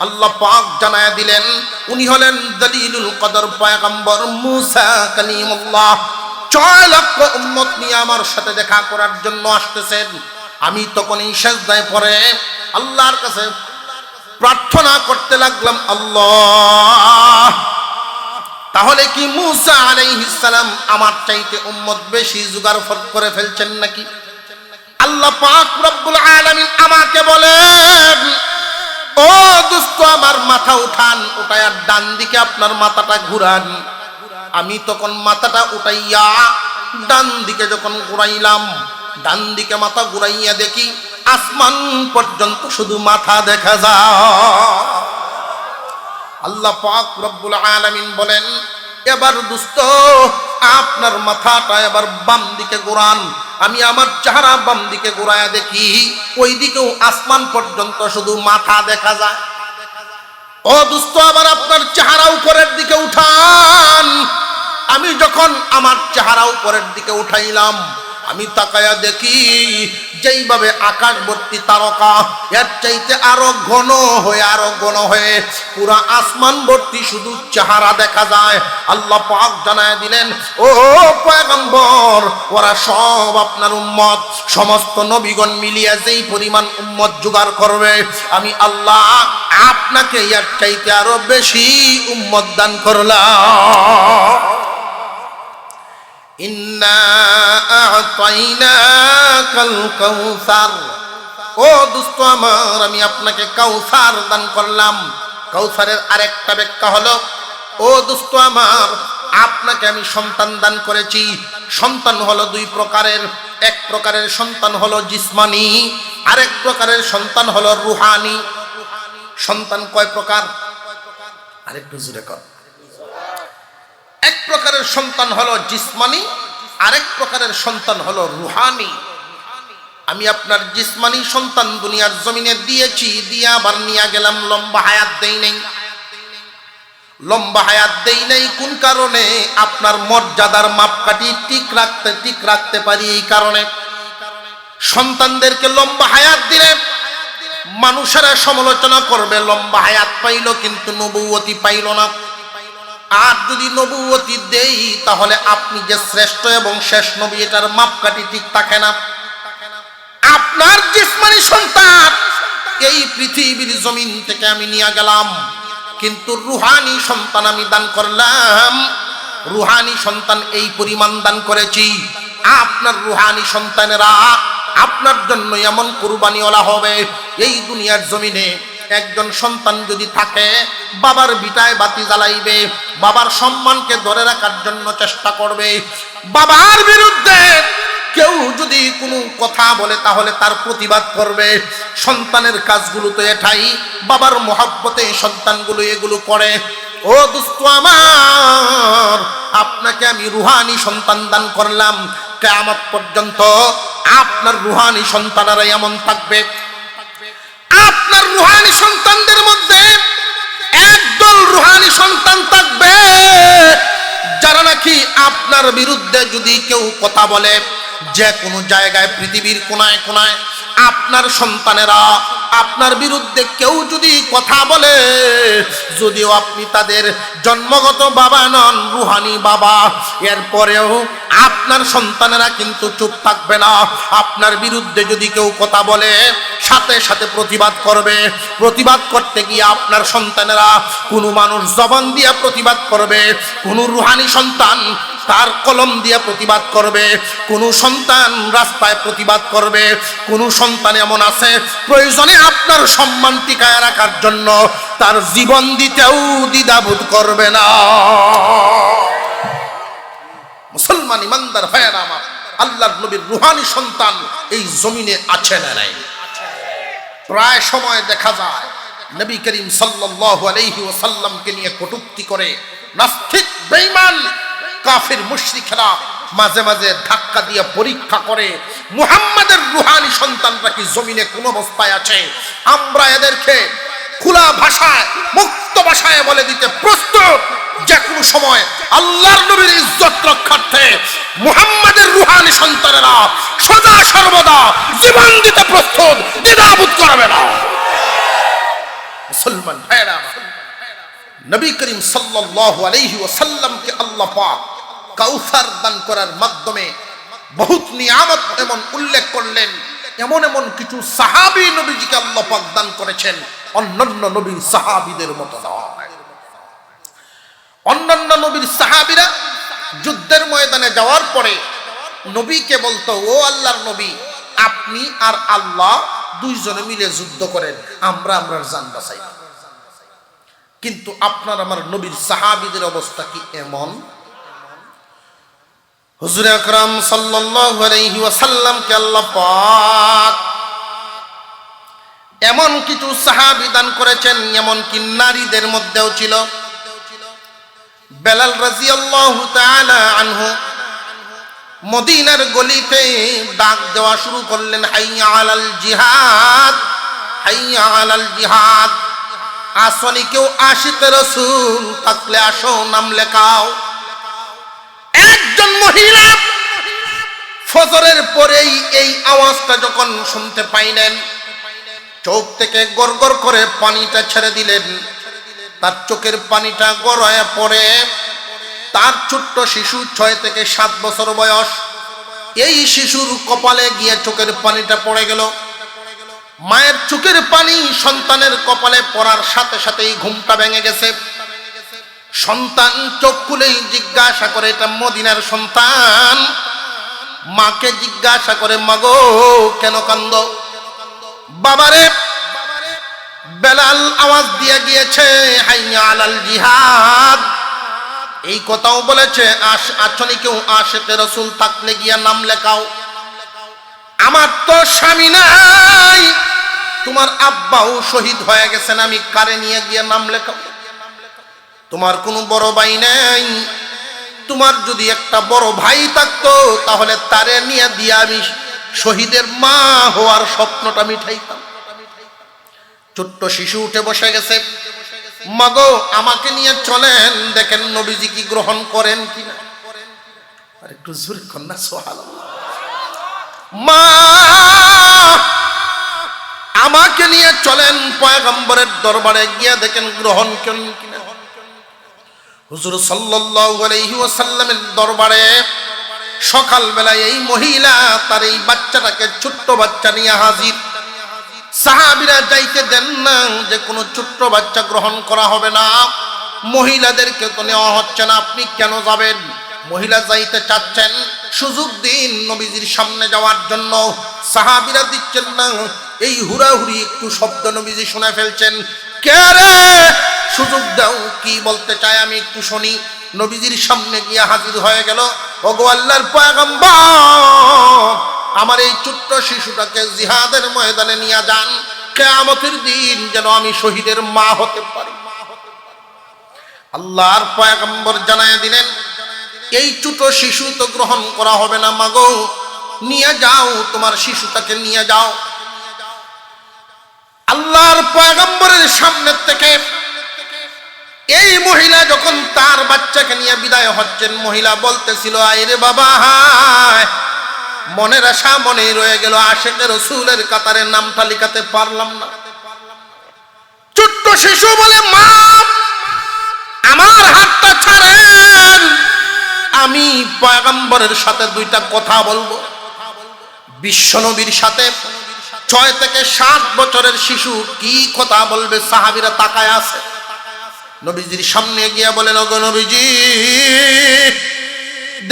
আল্লাহ পাক জানায়া দিলেন, উনি হলেন দলিলুল কদর পয়গম্বর মুসা কালিমুল্লাহ। 6 লক্ষ উম্মত নিয়ে আমার সাথে দেখা করার জন্য আসতেছেন। আমি তখন এই সিজদায় পড়ে আল্লাহর কাছে প্রার্থনা করতে লাগলাম, আল্লাহ তাহলে কি মুসা আলাইহিস সালাম আমার চাইতে উম্মত বেশি জোগাড় করে ফেলছেন নাকি? আল্লাহ পাক রব্বুল আলামিন আমাকে বলেন, ও দোস্ত আমার মাথা উঠান, উঠায়া ডান দিকে আপনার মাথাটা ঘুরান। আমি তখন মাথাটা উঠাইয়া ডান দিকে যখন ঘুরাইলাম, ডান দিকে মাথা ঘুরাইয়া দেখি আসমান পর্যন্ত শুধু মাথা দেখা যায়। আল্লাহ পাক রব্বুল আলামিন বলেন, এবার দোস্ত আপনার মাথাটা এবার বাম দিকে ঘোরান। আমি আমার চেহারা বাম দিকে ঘোরায়া দেখি ওই দিকেও আসমান পর্যন্ত শুধু মাথা দেখা যায়। ও দোস্ত আবার আপনার চেহারা উপরের দিকে উঠান। আমি যখন আমার চেহারা উপরের দিকে উঠাইলাম, আমি তাকায়া দেখি যেইভাবে আকাশ ভর্তি তারকা, এর চাইতে আরো ঘন হয়ে পুরা আসমান ভর্তি শুধু চেহারা দেখা যায়। আল্লাহ পাক জানায় দিলেন, ও পয়গম্বর, ওরা সব আপনার উম্মত। সমস্ত নবীগণ মিলিয়ে যেই পরিমাণ উম্মত জোগাড় করবে, আমি আল্লাহ আপনাকে এর চাইতে আরো বেশি উম্মত দান করলাম। ইন্না আ'তাইনাকাল কাউসার, ও দোস্ত আমার, আমি আপনাকে কাউসার দান করলাম। কাউসারের আরেকটা ব্যাখ্যা হলো, ও দোস্ত আমার, আপনাকে আমি সন্তান দান করেছি। সন্তান হলো দুই প্রকারের, এক প্রকারের সন্তান হলো জিসমানি, আরেক প্রকারের সন্তান হলো রুহানি। সন্তান কয় প্রকার? আরেকটু জোরে কর। এক প্রকারের সন্তান হলো জিসমানি, আরেক প্রকারের সন্তান হলো রুহানি। আমি আপনার জিসমানি সন্তান দুনিয়ার জমিনে দিয়েছি, দিয়ে আবার নিয়ে গেলাম, লম্বা হায়াত দেই নাই। লম্বা হায়াত দেই নাই কোন কারণে? আপনার মর্যাদার মাপকাঠি ঠিক রাখতে পারি এই কারণে। সন্তানদেরকে লম্বা হায়াত দিলে মানুষেরা সমালোচনা করবে, লম্বা হায়াত পাইল কিন্তু নবুয়তি পাইল না। আর যদি নবুয়তি দেই, তাহলে আপনি যে শ্রেষ্ঠ এবং শেষ নবী, এটার মাপকাঠি ঠিক থাকে না। আপনার জিসমানি সন্তান এই পৃথিবীর জমিন থেকে আমি নিয়ে গেলাম, কিন্তু রুহানি সন্তান আমি দান করলাম। রুহানি সন্তান এই পরিমাণ দান করেছি, আপনার রুহানি সন্তানেরা আপনার জন্য এমন কুরবানিওয়ালা হবে। এই দুনিয়ার জমিনে একজন সন্তান যদি থাকে, বাবার ভিটায় বাতি জ্বালাইবে, বাবার সম্মানকে ধরে রাখার জন্য চেষ্টা করবে। বাবার বিরুদ্ধে কেউ যদি কোনো কথা বলে, তাহলে তার প্রতিবাদ করবে। সন্তানের কাজগুলো তো এটাই, বাবার মহব্বতে সন্তানগুলো এগুলো করে। ও দোস্ত আমার, আপনাকে আমি রুহানি সন্তান দান করলাম। কিয়ামত পর্যন্ত আপনার রুহানি সন্তানেরা এমন থাকবে, আপনার রুহানি সন্তানদের মধ্যে একদল রুহানি সন্তান থাকবে যারা নাকি আপনার বিরুদ্ধে যদি কেউ কথা বলে, যে কোনো জায়গায় পৃথিবীর কোনায় কোনায় আপনার সন্তানেরা আপনার বিরুদ্ধে কেউ যদি কথা বলে, যদিও আপনি তাদের জন্মগত বাবা নন, রুহানি বাবা, এরপরেও আপনার সন্তানেরা কিন্তু চুপ থাকবে না। আপনার বিরুদ্ধে যদি কেউ কথা বলে, সাথে সাথে প্রতিবাদ করবে। প্রতিবাদ করতে গিয়ে আপনার সন্তানেরা, কোনো মানুষ জবান দিয়ে প্রতিবাদ করবে, কোনো রুহানি সন্তান তার কলম দিয়ে প্রতিবাদ করবে, কোন সন্তান রাস্তায় প্রতিবাদ করবে। কোন সন্তান এমন আছে, প্রয়োজনে আপনার সম্মান টিকায় রাখার জন্য তার জীবন দিতেও দ্বিধাবোধ করবে না। মুসলমান ইমানদার ভাইয়েরা আমার, আল্লাহর নবীর রুহানি সন্তান এই জমিনে আছে না নাই? প্রায় সময় দেখা যায় নবী করিম সাল্লাল্লাহু আলাইহি ওয়াসাল্লামকে নিয়ে কটূক্তি করে নাস্তিক বেঈমান কাফির মুশরিকরা মাঝে মাঝে ধাক্কা দিয়ে পরীক্ষা করে মুহাম্মাদের রুহানি সন্তানরা কি জমিনে কোন অবস্থায় আছে। আমরা এদেরকে খোলা ভাষায়, মুক্ত ভাষায় বলে দিতে প্রস্তুত, যে কোনো সময় আল্লাহর নবীর ইজ্জত রক্ষার্থে মুহাম্মাদের রুহানি সন্তানেরা সদা সর্বদা জীবন দিতে প্রস্তুত, দ্বিধাবোধ করবে না। মুসলমান ভাইরা, নবী করিম সাল্লাল্লাহু আলাইহি ওয়াসাল্লামকে আল্লাহ পাক কাউসার দান করার মাধ্যমে বহুত নিয়ামত এমন উল্লেখ করলেন। এমন এমন কিছু সাহাবী নবীজিকে আল্লাহ পাক দান করেছেন, অন্যান্য নবীর সাহাবীদের মতো নয়। অন্যান্য নবীর সাহাবীরা যুদ্ধের ময়দানে যাওয়ার পরে নবীকে বলতো, ও আল্লাহর নবী, আপনি আর আল্লাহ দুইজনে মিলে যুদ্ধ করেন, আমরা আমরার জান বাঁচাই। কিন্তু আপনার আমার নবীর সাহাবীদের অবস্থা কি এমন? হুজুর আকরাম সাল্লাল্লাহু আলাইহি ওয়াসাল্লামকে আল্লাহ পাক এমন কিছু সাহাবী দান করেছেন, এমন কি নারীদের মধ্যেও ছিল। বেলাল রাদিয়াল্লাহু তাআলা আনহু মদিনার গলিতে ডাক দেওয়া শুরু করলেন, হাইয়া আলাল জিহাদ, হাইয়া আলাল জিহাদ। আসনি কেউ আশিকে রাসূল থাকলে আসো, নাম লেখাও। একজন মহিলা ফজরের পরেই এই আওয়াজটা যখন শুনতে পাইলেন, চোখ থেকে গড়গড় করে পানিটা ছেড়ে দিলেন। তার চোখের পানিটা গড়ায় পড়ে। তার ছোট্ট শিশু 6 থেকে 7 বছর বয়স, এই শিশুর কপালে গিয়ে চোখের পানিটা পড়ে গেল। মায়ের চোখের পানি সন্তানের কপালে পড়ার সাথে সাথেই ঘুমটা ভেঙে গেছে। সন্তান চোখ খুলেই জিজ্ঞাসা করে, এটা মদিনার সন্তান। মাকে জিজ্ঞাসা করে, মাগো কেন কান্দ? বাবারে, বেলাল আওয়াজ দিয়ে গিয়েছে হাইয়া আলাল জিহাদ। এই কথাও বলেছে, আছনি কেউ আশিকে রাসূল থাকলে গিয়া নাম লেখাও। আমার তো স্বামী নাই, তোমার আব্বাও শহীদ হয়ে গেছেন, আমি কারে নিয়ে গিয়ে নাম লেখাও? তোমার কোনো বড় ভাই নেই? তোমার যদি একটা বড় ভাই থাকতো তাহলে তারে নিয়ে দিয়ে আমি শহীদের মা হওয়ার স্বপ্নটা মিটাইতাম। ছোট্ট শিশু উঠে বসে গেছে। মাগো আমাকে নিয়ে চলেন, দেখেন নবীজি কি গ্রহণ করেন কিনা। আর একটু জোরে কন্যা সুবহানাল্লাহ। মা আমাকে নিয়ে চলেন পয়গম্বরের দরবারে, গিয়ে দেখেন গ্রহণ করেন কিনা। হুজুর সাল্লাল্লাহু আলাইহি ওয়াসাল্লামের দরবারে সকালবেলায় এই মহিলা তার এই বাচ্চাটাকে, ছোট্ট বাচ্চা নিয়ে হাজির। সাহাবীরা যাইতে দেন না, যে কোনো ছোট্ট বাচ্চা গ্রহণ করা হবে না, মহিলাদেরকে তো নেওয়া হচ্ছে না, আপনি কেন যাবেন? মহিলা যাইতে চাচ্ছেন, সুযোগ দিন নবীজির সামনে যাওয়ার জন্য। সাহাবীরা দিচ্ছেন না। এই হুড়াহুড়ি একটু শব্দ নবীজি শুনে ফেলছেন। কে রে, সুযোগ দাও, কি বলতে চায় আমি একটু শুনি। নবীজির সামনে গিয়ে হাজির হয়ে গেল। ওগো আল্লাহর পয়গম্বর, আমার এই ছোট্ট শিশুটাকে জিহাদের ময়দানে নিয়ে যান, কিয়ামতের দিন যেন আমি শহীদের মা হতে পারি। আল্লাহর পয়গম্বর জানায় দিলেন, এই ছোট শিশু তো গ্রহণ করা হবে না, মাগো নিয়ে যাও, তোমার শিশুটাকে নিয়ে যাও। আল্লাহর পয়গম্বরের সামনে থেকে এই মহিলা যখন তার বাচ্চাকে নিয়ে বিদায় হচ্ছেন, মহিলা বলতেছিল, আইরে বাবা, হায়, মনের আশা মনেই রয়ে গেল, আশিকে রাসূলের কাতারে নামটা লিখাতে পারলাম না। ছোট্ট শিশু বলে, মা আমার হাতটা ছাড়েন, আমি পয়গম্বরের সাথে 2টা কথা বলবো। বিশ্বনবীর সাথে 6 থেকে 7 বছরের শিশু কি কথা বলবে? সাহাবীরা তাকায় আছে। নবীজির সামনে গিয়ে বলেন, ওগো নবীজি,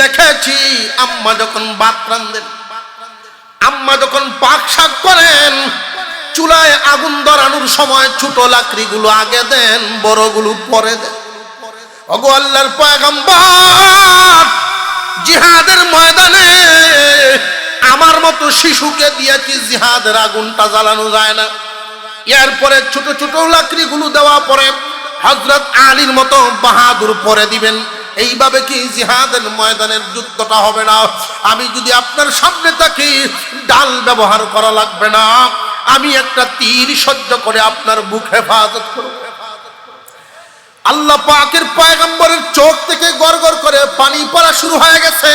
দেখেছি আম্মা যখন ভাত রাঁধেন, আম্মা যখন পাক শাক করেন, চুলায় আগুন ধরানোর সময় ছোট লাকড়িগুলো আগে দেন, বড়গুলো পরে দেন। ওগো আল্লাহর পয়গম্বর, জিহাদের ময়দানে আমার মতো শিশুকে দিয়ে কি জিহাদের আগুনটা জ্বালানো যায় না? এরপরে ছোট ছোট লাকড়িগুলো দেওয়া পরে হযরত আলীর মতো বাহাদুর পরে দিবেন, এইভাবে কি জিহাদের ময়দানের যুদ্ধটা হবে না? আমি যদি আপনার সামনে থাকি, ডাল ব্যবহার করা লাগবে না, আমি একটা তীর সহ্য করে আপনার বুক হেফাজত করব। আল্লাহ পাকের পয়গম্বরের চোখ থেকে গড়গড় করে পানি পড়া শুরু হয়ে গেছে।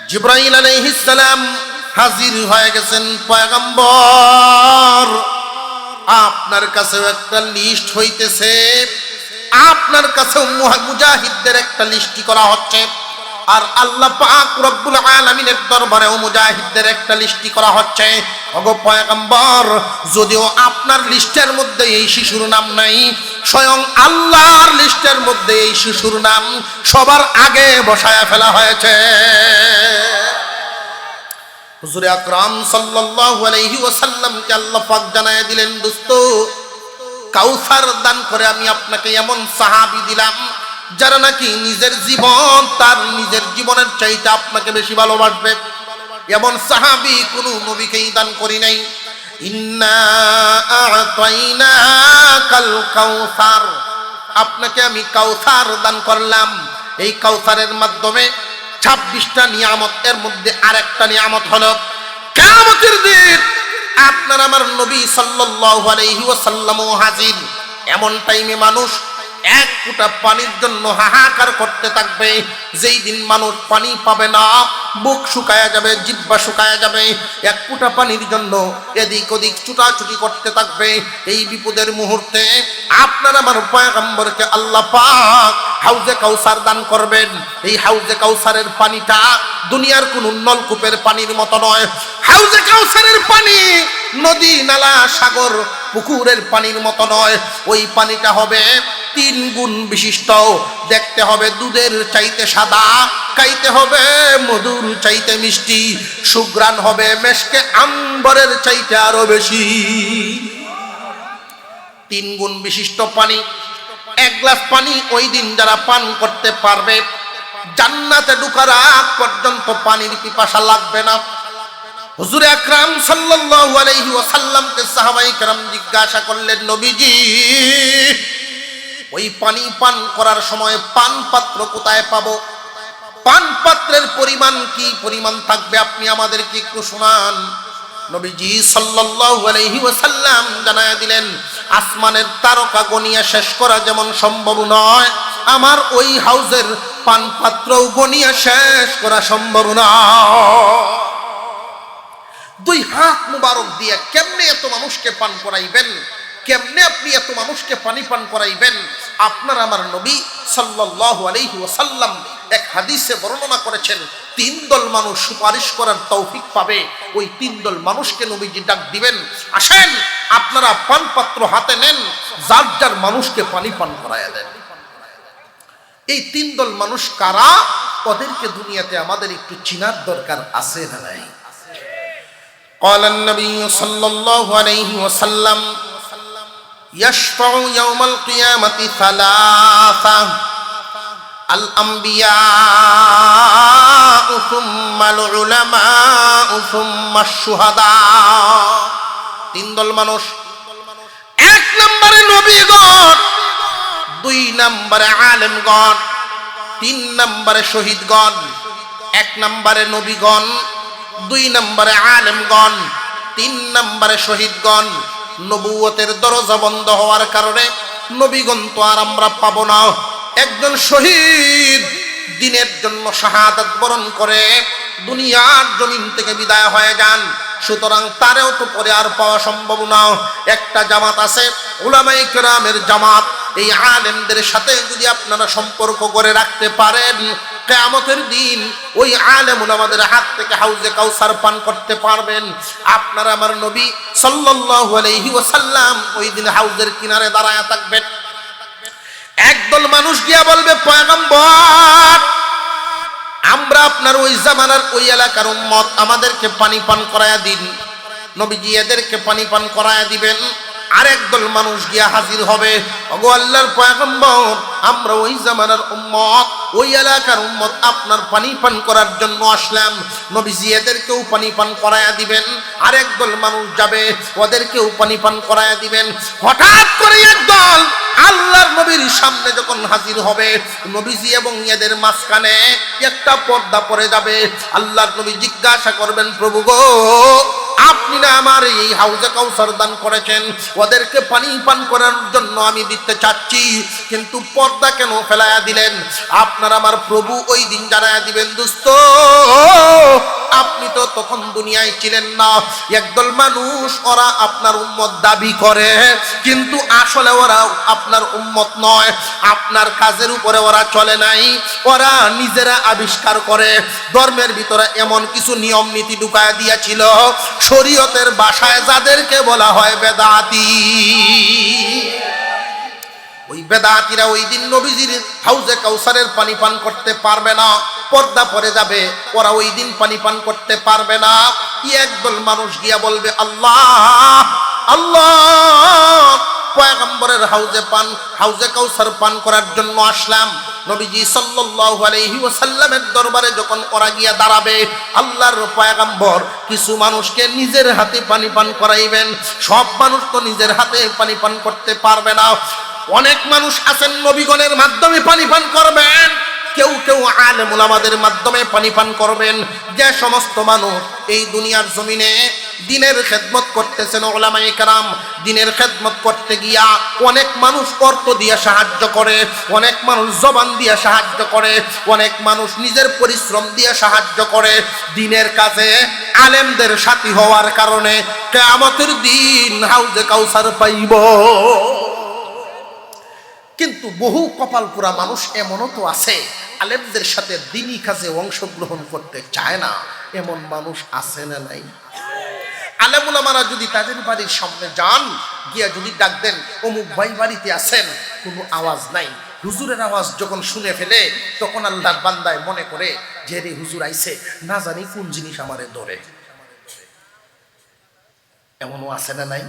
জিবরাইল আলাইহিস সালাম হাজির হয়ে গেছেন। পয়গম্বর, আপনার কাছে একটা লিস্ট হইতেছে, আপনার কাছে মুজাহিদদের একটা লিস্টি করা হচ্ছে, আর আল্লাহ পাক রব্বুল আলামিনের দরবারেও মুজাহিদদের একটা লিস্টি করা হচ্ছে। ওগো পয়গম্বর, যদিও আপনার লিস্টের মধ্যে এই শিশুর নাম নাই, স্বয়ং আল্লাহর লিস্টের মধ্যে এই শিশুর নাম সবার আগে বসায়া ফেলা হয়েছে। হুজুর আকরাম সাল্লাল্লাহু আলাইহি ওয়াসাল্লামকে আল্লাহ পাক জানায় দিলেন, দোস্ত, কাউসার দান করে আমি আপনাকে এমন সাহাবী দিলাম যারা নাকি নিজের জীবন তার নিজের জীবনের চাইতে আপনাকে বেশি ভালোবাসবে। এমন সাহাবী কোনো নবীকেই দান করি নাই। ইন্না আ'তাইনাকাল কাউসার, আপনাকে আমি কাউসার দান করলাম। এই কাউসারের মাধ্যমে 26টা নিয়ামত, এর মধ্যে আরেকটা নিয়ামত হলো কিয়ামতের দিন আপনার আমার নবী সাল্লাল্লাহু আলাইহি ওয়াসাল্লামও হাজির। এমন টাইমে মানুষ এক ফোঁটা পানির জন্য হাহাকার করতে থাকবে। যেই দিন মানুষ পানি পাবে না, বুক শুকায়া যাবে, জিহ্বা শুকায়া যাবে, এক ফোঁটা পানির জন্য এদিক ওদিক ছুটাছুটি করতে থাকবে। এই বিপদের মুহূর্তে আপনার আমার পয়গম্বরকে আল্লাহ পাক হাউজে কাউসার দান করবেন। এই হাউজে কাউসারের পানিটা দুনিয়ার কোন নলকূপের পানির মতো নয়। হাউজে কাউসারের পানি নদী, নালা, সাগর, পুকুরের পানির মতো নয়। ওই পানিটা হবে 3 গুণ বিশিষ্ট। দেখতে হবে দুধের চাইতে সাদা, খাইতে হবে মধুর চাইতে মিষ্টি, সুঘ্রাণ হবে মেশকে আম্বরের চাইতে আরো বেশি। 3 গুণ বিশিষ্ট পানি। 1 গ্লাস পানি ওই দিন যারা পান করতে পারবে, জান্নাতে ঢোকার আগ পর্যন্ত পানির পিপাসা লাগবে না। হুজুর আকরাম সাল্লাল্লাহু আলাইহি ওয়াসাল্লামকে সাহাবায়ে কেরাম জিজ্ঞাসা করলেন, নবীজি ওই পানি পান করার সময় পান পাত্র কোথায় পাবো? পান পাত্রের পরিমাণ কি পরিমাণ থাকবে আপনি আমাদেরকে একটু শোনান। নবীজি সাল্লাল্লাহু আলাইহি ওয়াসাল্লাম জানায়া দিলেন, আসমানের তারকা গনিয়া শেষ করা যেমন সম্ভব নয়, আমার ওই হাউজের পান পাত্রও গনিয়া শেষ করা সম্ভব নয়। 2 হাত মুবারক দিয়ে কেমনে এত মানুষকে পান করাইবেন? কেমনে আপনি এত মানুষকে পানি পান করাইবেন? আপনার আমার নবী সাল্লাল্লাহু আলাইহি ওয়াসাল্লাম এক হাদিসে বর্ণনা করেছেন, 3 দল মানুষ সুপারিশ করার তৌফিক পাবে। ওই 3 দল মানুষকে নবীজি ডাক দিবেন, আসেন আপনারা পান পাত্র হাতে নেন, যার যার মানুষকে পানি পান করায়া দেন। এই 3 দল মানুষ কারা? ওদেরকে দুনিয়াতে আমাদের একটু চিনার দরকার আছে না নাই? قال النبي صلى الله عليه وسلم يشفع يوم القيامة 3: الأنبياء ثم العلماء ثم الشهداء। 3 দল মানুষ। 1 নম্বরে নবীগণ, 2 নম্বরে আলেমগণ, 3 নম্বরে শহীদগণ। 1 নম্বরে নবীগণ, 2 নম্বরে আলেমগণ, 3 নম্বরে শহীদগণ। নবুয়তের দরজা বন্ধ হওয়ার কারণে নবীগণ তো আর আমরা পাবো না। একজন শহীদ দিনের জন্য শাহাদাত বরণ করে দুনিয়ার জমিন থেকে বিদায় হয়ে যান, সুতরাং তারেও তো পরে আর পাওয়া সম্ভব না। একটা জামাত আছে উলামায়ে কেরামের জামাত। এই আলেমদের সাথে যদি আপনারা সম্পর্ক করে রাখতে পারেন, কিয়ামতের দিন ওই আলেম উলামাদের হাত থেকে হাউজে কাউসার পান করতে পারবেন। আপনারা আমার নবী সাল্লাল্লাহু আলাইহি ওয়াসাল্লাম ওই দিন হাউজের কিনারে দাঁড়ায়া থাকবেন। একদল মানুষ গিয়া বলবে, পয়গম্বর আমরা আপনার ওই জামানার ওই এলাকার উম্মত, আমাদেরকে পানি পান করায়া দিন। নবীজি এদেরকে পানি পান করায়া দিবেন। আরেক দল মানুষ গিয়া হাজির হবে, ওগো আল্লাহর পয়গম্বর আমরা ওই জামানার উম্মত, ওই এলাকার উম্মত, আপনার পানি পান করার জন্য আসলাম। নবীজি এদেরকেও পানি পান করায়া দিবেন। আরেক দল মানুষ যাবে, ওদেরকেও পানি পান করায়া দিবেন। হঠাৎ করে একদল আল্লাহর নবীর সামনে যখন হাজির হবে, নবীজি এবং এদের মাঝখানে একটা পর্দা পড়ে যাবে। আল্লাহর নবী জিজ্ঞাসা করবেন, প্রভু গো আপনি না আমার এই হাউজে কাউসার দান করেছেন, ওদেরকে পানি পান করার জন্য আমি দিতে চাচ্ছি, কিন্তু পর্দা কেন ফেলায়া দিলেন? আপনার আমার প্রভু ওই দিন জানায়া দিবেন, দোস্ত আপনি তো তখন দুনিয়ায় ছিলেন না। একদল মানুষ ওরা আপনার উম্মত দাবি করে, কিন্তু আসলে ওরা আপনার উম্মত নয়। আপনার কাজের উপরে ওরা চলে নাই, ওরা নিজেরা আবিষ্কার করে ধর্মের ভিতরে এমন কিছু নিয়ম নীতি ঢুকায় দিয়েছিল, শরীয়তের ভাষায় যাদেরকে বলা হয় বেদাতি। ওই বেদাতিরা ওই দিন নবীজির হাউজে কাউসারের পানি পান করতে পারবে না, পর্দা পড়ে যাবে, ওরা ওই দিন পানি পান করতে পারবে না। কি একদল মানুষ গিয়া বলবে, আল্লাহ আল্লাহ পয়গম্বরের হাউজে কাউসার পান করার জন্য আসলাম। নবীজি সাল্লাল্লাহু আলাইহি ওয়াসাল্লামের দরবারে যখন ওরা গিয়া দাঁড়াবে, আল্লাহর পয়গম্বর কিছু মানুষকে নিজের হাতে পানি পান করাইবেন। সব মানুষ তো নিজের হাতে পানি পান করতে পারবে না। অনেক মানুষ আছেন নবীগণের মাধ্যমে পানি পান করবেন, কেউ কেউ আলেম উলামাদের মাধ্যমে পানি পান করবেন। যে সমস্ত মানুষ এই দুনিয়ার জমিনে দিনের খেদমত করতেছেন উলামায়ে কেরাম। দিনের খেদমত করতে গিয়া অনেক মানুষ অর্থ দিয়ে সাহায্য করে, অনেক মানুষ জবান দিয়ে সাহায্য করে, অনেক মানুষ নিজের পরিশ্রম দিয়ে সাহায্য করে দিনের কাজে। আলেমদের সাথী হওয়ার কারণে কিয়ামতের দিন হাউজে কাউসার পাইব। কিন্তু বহু কপালপুরা মানুষ এমনও তো আছে আলেমদের সাথে দিনী কাজে অংশগ্রহণ করতে চায় না। এমন মানুষ আছে না নাই? আলেম ওলামারা যদি তাদের বাড়ির সামনে যান, গিয়া যদি ডাক দেন অমুক ভাই বাড়িতে আছেন, কোনো আওয়াজ নাই, হুজুরের আওয়াজ যখন শুনে ফেলে তখন আল্লাহর বান্দায় মনে করে যে রে হুজুর আইছে, না জানি কোন জিনিস আমারে ধরে। এমনও আছে না নাই?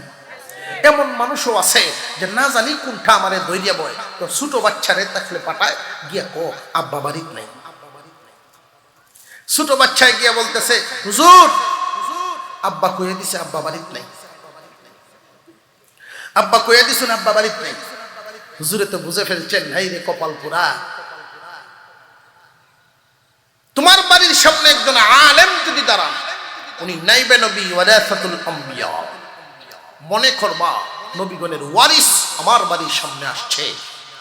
এমন মানুষও আছে যে না জানি কোনটা আমারে ধৈর্য বয়, তো ছোট বাচ্চারে তাকলে পাঠায় গিয়া কো আব্বা বাড়িত নাই। ছোট বাচ্চায় গিয়া বলতেছে হুজুর আব্বা কইয়া দিছে আব্বা বাড়িত নাই, আব্বা কইয়া দিছেন আব্বা বাড়িত নাই। হুজুরে তো বুঝে ফেলছেন হাই রে কপাল পুরা, তোমার বাড়ির সামনে একজন আলেম যদি দাঁড়ান, উনি নাইবে নবী ওয়ারাসাতুল আম্বিয়া, মনে করবা নবীগণের ওয়ারিস আমার বাড়ির সামনে আসছে,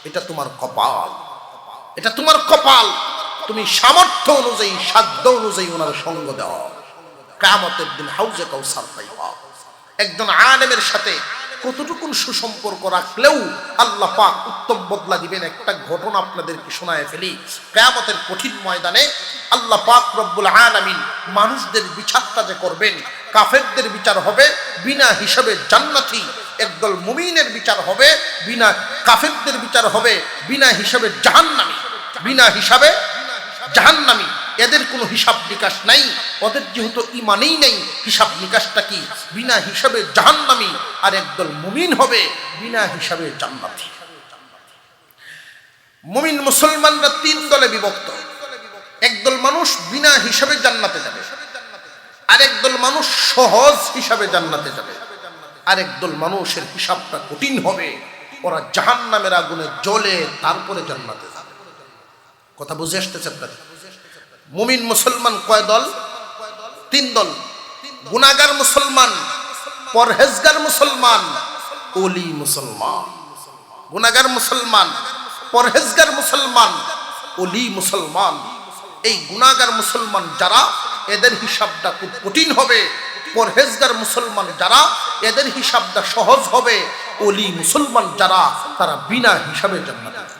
এটা তোমার কপাল, এটা তোমার কপাল। তুমি সামর্থ্য অনুযায়ী সাধ্য অনুযায়ী ওনার সঙ্গ দাও, কিয়ামতের দিন হাউজে কাউসার পাইবা। একজন আলেমের সাথে কতটুকুন সুসম্পর্ক রাখলেও আল্লাহ পাক উত্তম বদলা দিবেন। একটা ঘটনা আপনাদেরকে শোনায় ফেলি। কিয়ামতের কঠিন ময়দানে আল্লাহ পাক রব্বুল আলামিন মানুষদের বিচারটা যে করবেন, কাফেরদের বিচার হবে বিনা হিসাবে জান্নাতি, একদল মুমিনের বিচার হবে বিনা, কাফেরদের বিচার হবে বিনা হিসাবে জাহান্নামী, বিনা হিসাবে জাহান্নামী। এদের কোনো হিসাব নিকাশ নাই, ওদের যেহেতু ইমানেই নেই, হিসাব নিকাশটা কি? বিনা হিসাবে জাহান্নামী। আর একদল মুমিন হবে বিনা হিসাবে জান্নাতি। মুমিন মুসলমানরা তিন দলে বিভক্ত। একদল মানুষ বিনা হিসাবে জান্নাতে যাবে, আরেকদল মানুষ সহজ হিসাবে জান্নাতে যাবে, আরেকদল মানুষের হিসাবটা কঠিন হবে, ওরা জাহান্নামের আগুনে জ্বলে তারপরে জান্নাতে যাবে। কথা বুঝে আসতেছে আপনাদের? মুমিন মুসলমান কয় দল? তিন দল। গুনাহগার মুসলমান, পরহেজগার মুসলমান, ওলি মুসলমান। গুনাহগার মুসলমান, পরহেজগার মুসলমান, ওলি মুসলমান। এই গুনাহগার মুসলমান যারা, এদের হিসাবটা খুব কঠিন হবে। পরহেজগার মুসলমান যারা, এদের হিসাবটা সহজ হবে। ওলি মুসলমান যারা, তারা বিনা হিসাবে জান্নাতে যাবে।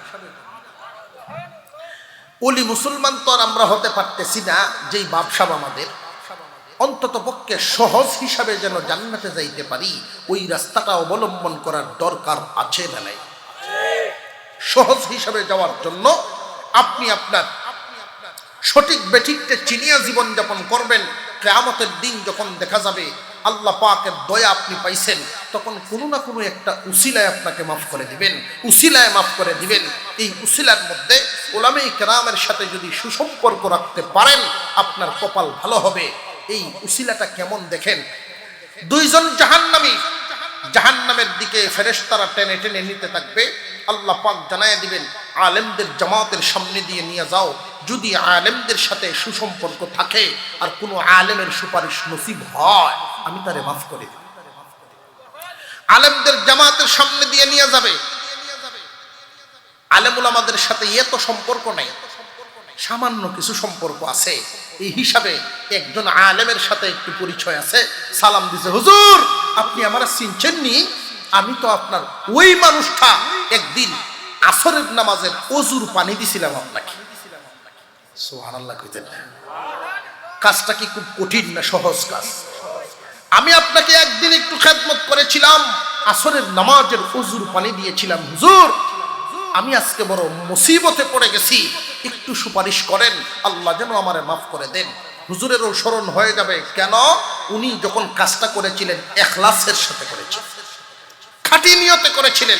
ওলি মুসলমান তো আর আমরা হতে পারতেছি না, যেই বাপসাব আমাদের, অন্তত পক্ষে সহজ হিসাবে যেন জান্নাতে যাইতে পারি, ওই রাস্তাটা অবলম্বন করার দরকার আছে না নাই? সহজ হিসাবে যাওয়ার জন্য আপনি আপনার সঠিক বেঠিককে চিনিয়া জীবনযাপন করবেন। কিয়ামতের দিন যখন দেখা যাবে আল্লাহ পাকের দয়া আপনি পাইছেন, তখন কোনো না কোনো একটা উসিলায় আপনাকে মাফ করে দিবেন, উসিলায় মাফ করে দিবেন। এই উসিলার মধ্যে উলামায়ে কেরামের সাথে যদি সুসম্পর্ক রাখতে পারেন, আপনার কপাল ভালো হবে। এই উসিলাটা কেমন দেখেন, দুইজন জাহান্নামী, জাহান্নামের দিকে ফেরেশতারা টেনে টেনে নিতে থাকবে। আল্লাহ পাক জানায় দিবেন আলেমদের জামাতের সামনে দিয়ে নিয়ে যাও, যদি আলেমদের সাথে সুসম্পর্ক থাকে আর কোনো আলেমের সুপারিশ নসিব হয়, আমি তারে মাফ করে দিই। আলেমদের জামাতের সামনে দিয়ে নিয়ে যাবে। আলেম ওলামাদের সাথে এত সম্পর্ক নাই, সামান্য কিছু সম্পর্ক আছে। এই হিসাবে একজন আলেমের সাথে একটু পরিচয় আছে, সালাম দিছে, হুজুর আপনি আমার চিনছেননি? আমি তো আপনার ওই মানুষটা, একদিন আসরের নামাজের ওযুর পানি দিছিলাম আপনাকে। সুবহানাল্লাহ কইতেন। কাজটা কি খুব কঠিন না সহজ কাজ? আমি আপনাকে একদিন একটু খেদমত করেছিলাম, আসরের নামাজের ওযুর পানি দিয়েছিলাম। হুজুর আমি আজকে বড় মুসিবতে পড়ে গেছি, একটু সুপারিশ করেন, আল্লাহ যেন আমারে মাফ করে দেন। হুজুরেরও স্মরণ হয়ে যাবে, কেন? উনি যখন কাজটা করেছিলেন ইখলাসের সাথে করেছিলেন, খাঁটি নিয়তে করেছিলেন।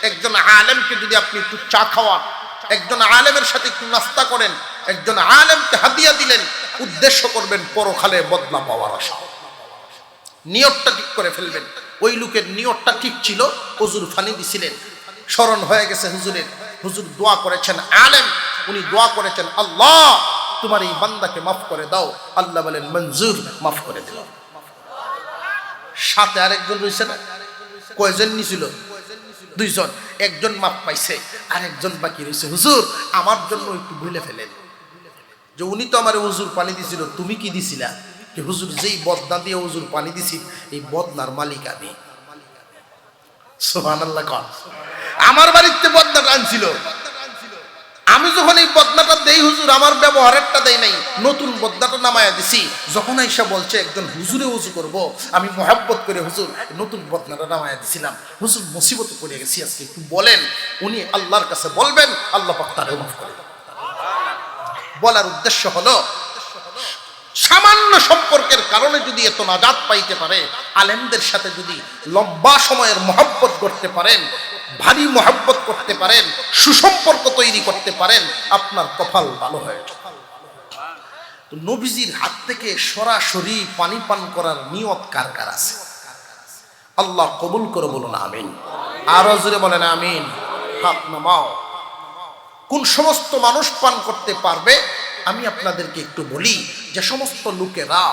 একজন আলেমকে যদি আপনি একটু চা খাওয়ান, একজন আলেমের সাথে একটু নাস্তা করেন, একজন আলেমকে হাদিয়া দিলেন, উদ্দেশ্য করবেন পরকালে বদলা পাওয়ার আশা। নিয়তটা ঠিক করে ফেলবেন। ওই লোকের নিয়তটা ঠিক ছিল, ওযুর পানি দিছিলেন, স্মরণ হয়ে গেছে হুজুরের, হুজুর দোয়া করেছেন, আলেম উনি দোয়া করেছেন, আল্লাহ তোমার এই বান্দাকে মাফ করে দাও। আল্লাহ বলেন মঞ্জুর, মাফ করে দিলাম। সাথে আরেকজন রয়েছে না, কয়জন নিছিল? দুইজন। একজন মাপ পাইছে, আরেকজন বাকি রয়েছে। হুজুর আমার জন্য একটু বলে ফেলেন যে উনি তো আমার হুজুর পানি দিছিল, তুমি কি দিছিলা? যে হুজুর যেই বদনা দিয়ে হুজুর পানি দিছি এই বদনার মালিক আমি। সুবহানাল্লাহ। কোন আমার বাড়িতে বদনাটা আনছিল, আমি যখন এই বদনাটা দেই হুজুর আমার ব্যবহারেরটা দেই নাই, নতুন বদনাটা নামায়া দিছি। যখন আইসা বলছে একজন হুজুরে উজু করব, আমি মহব্বত করে হুজুর নতুন বদনাটা নামায়া দিছিলাম। হুজুর মুসিবতে পড়ে গেছি আজকে, একটু বলেন। উনি আল্লাহর কাছে বলবেন, আল্লাহ পাক তারে মাফ করে দেন। বলার উদ্দেশ্য হলো সামান্য সম্পর্কের কারণে যদি এত নাজাত পাইতে পারে, আলেমদের সাথে যদি লম্বা সময়ের মহব্বত করতে পারেন, ভারী মহব্বত করতে পারেন, সুসম্পর্ক তৈরি করতে পারেন, আপনার কপাল ভালো হয়ে যায়। তো নবীজির হাত থেকে সরাসরি পানি পান করার নিয়ত কার কার আছে? আল্লাহ কবুল করে বলুন আমিন। আরো জোরে বলেন আমিন। হাত নামাও। কোন সমস্ত মানুষ পান করতে পারবে? আমি আপনাদেরকে একটু বলি, যে সমস্ত লোকেরা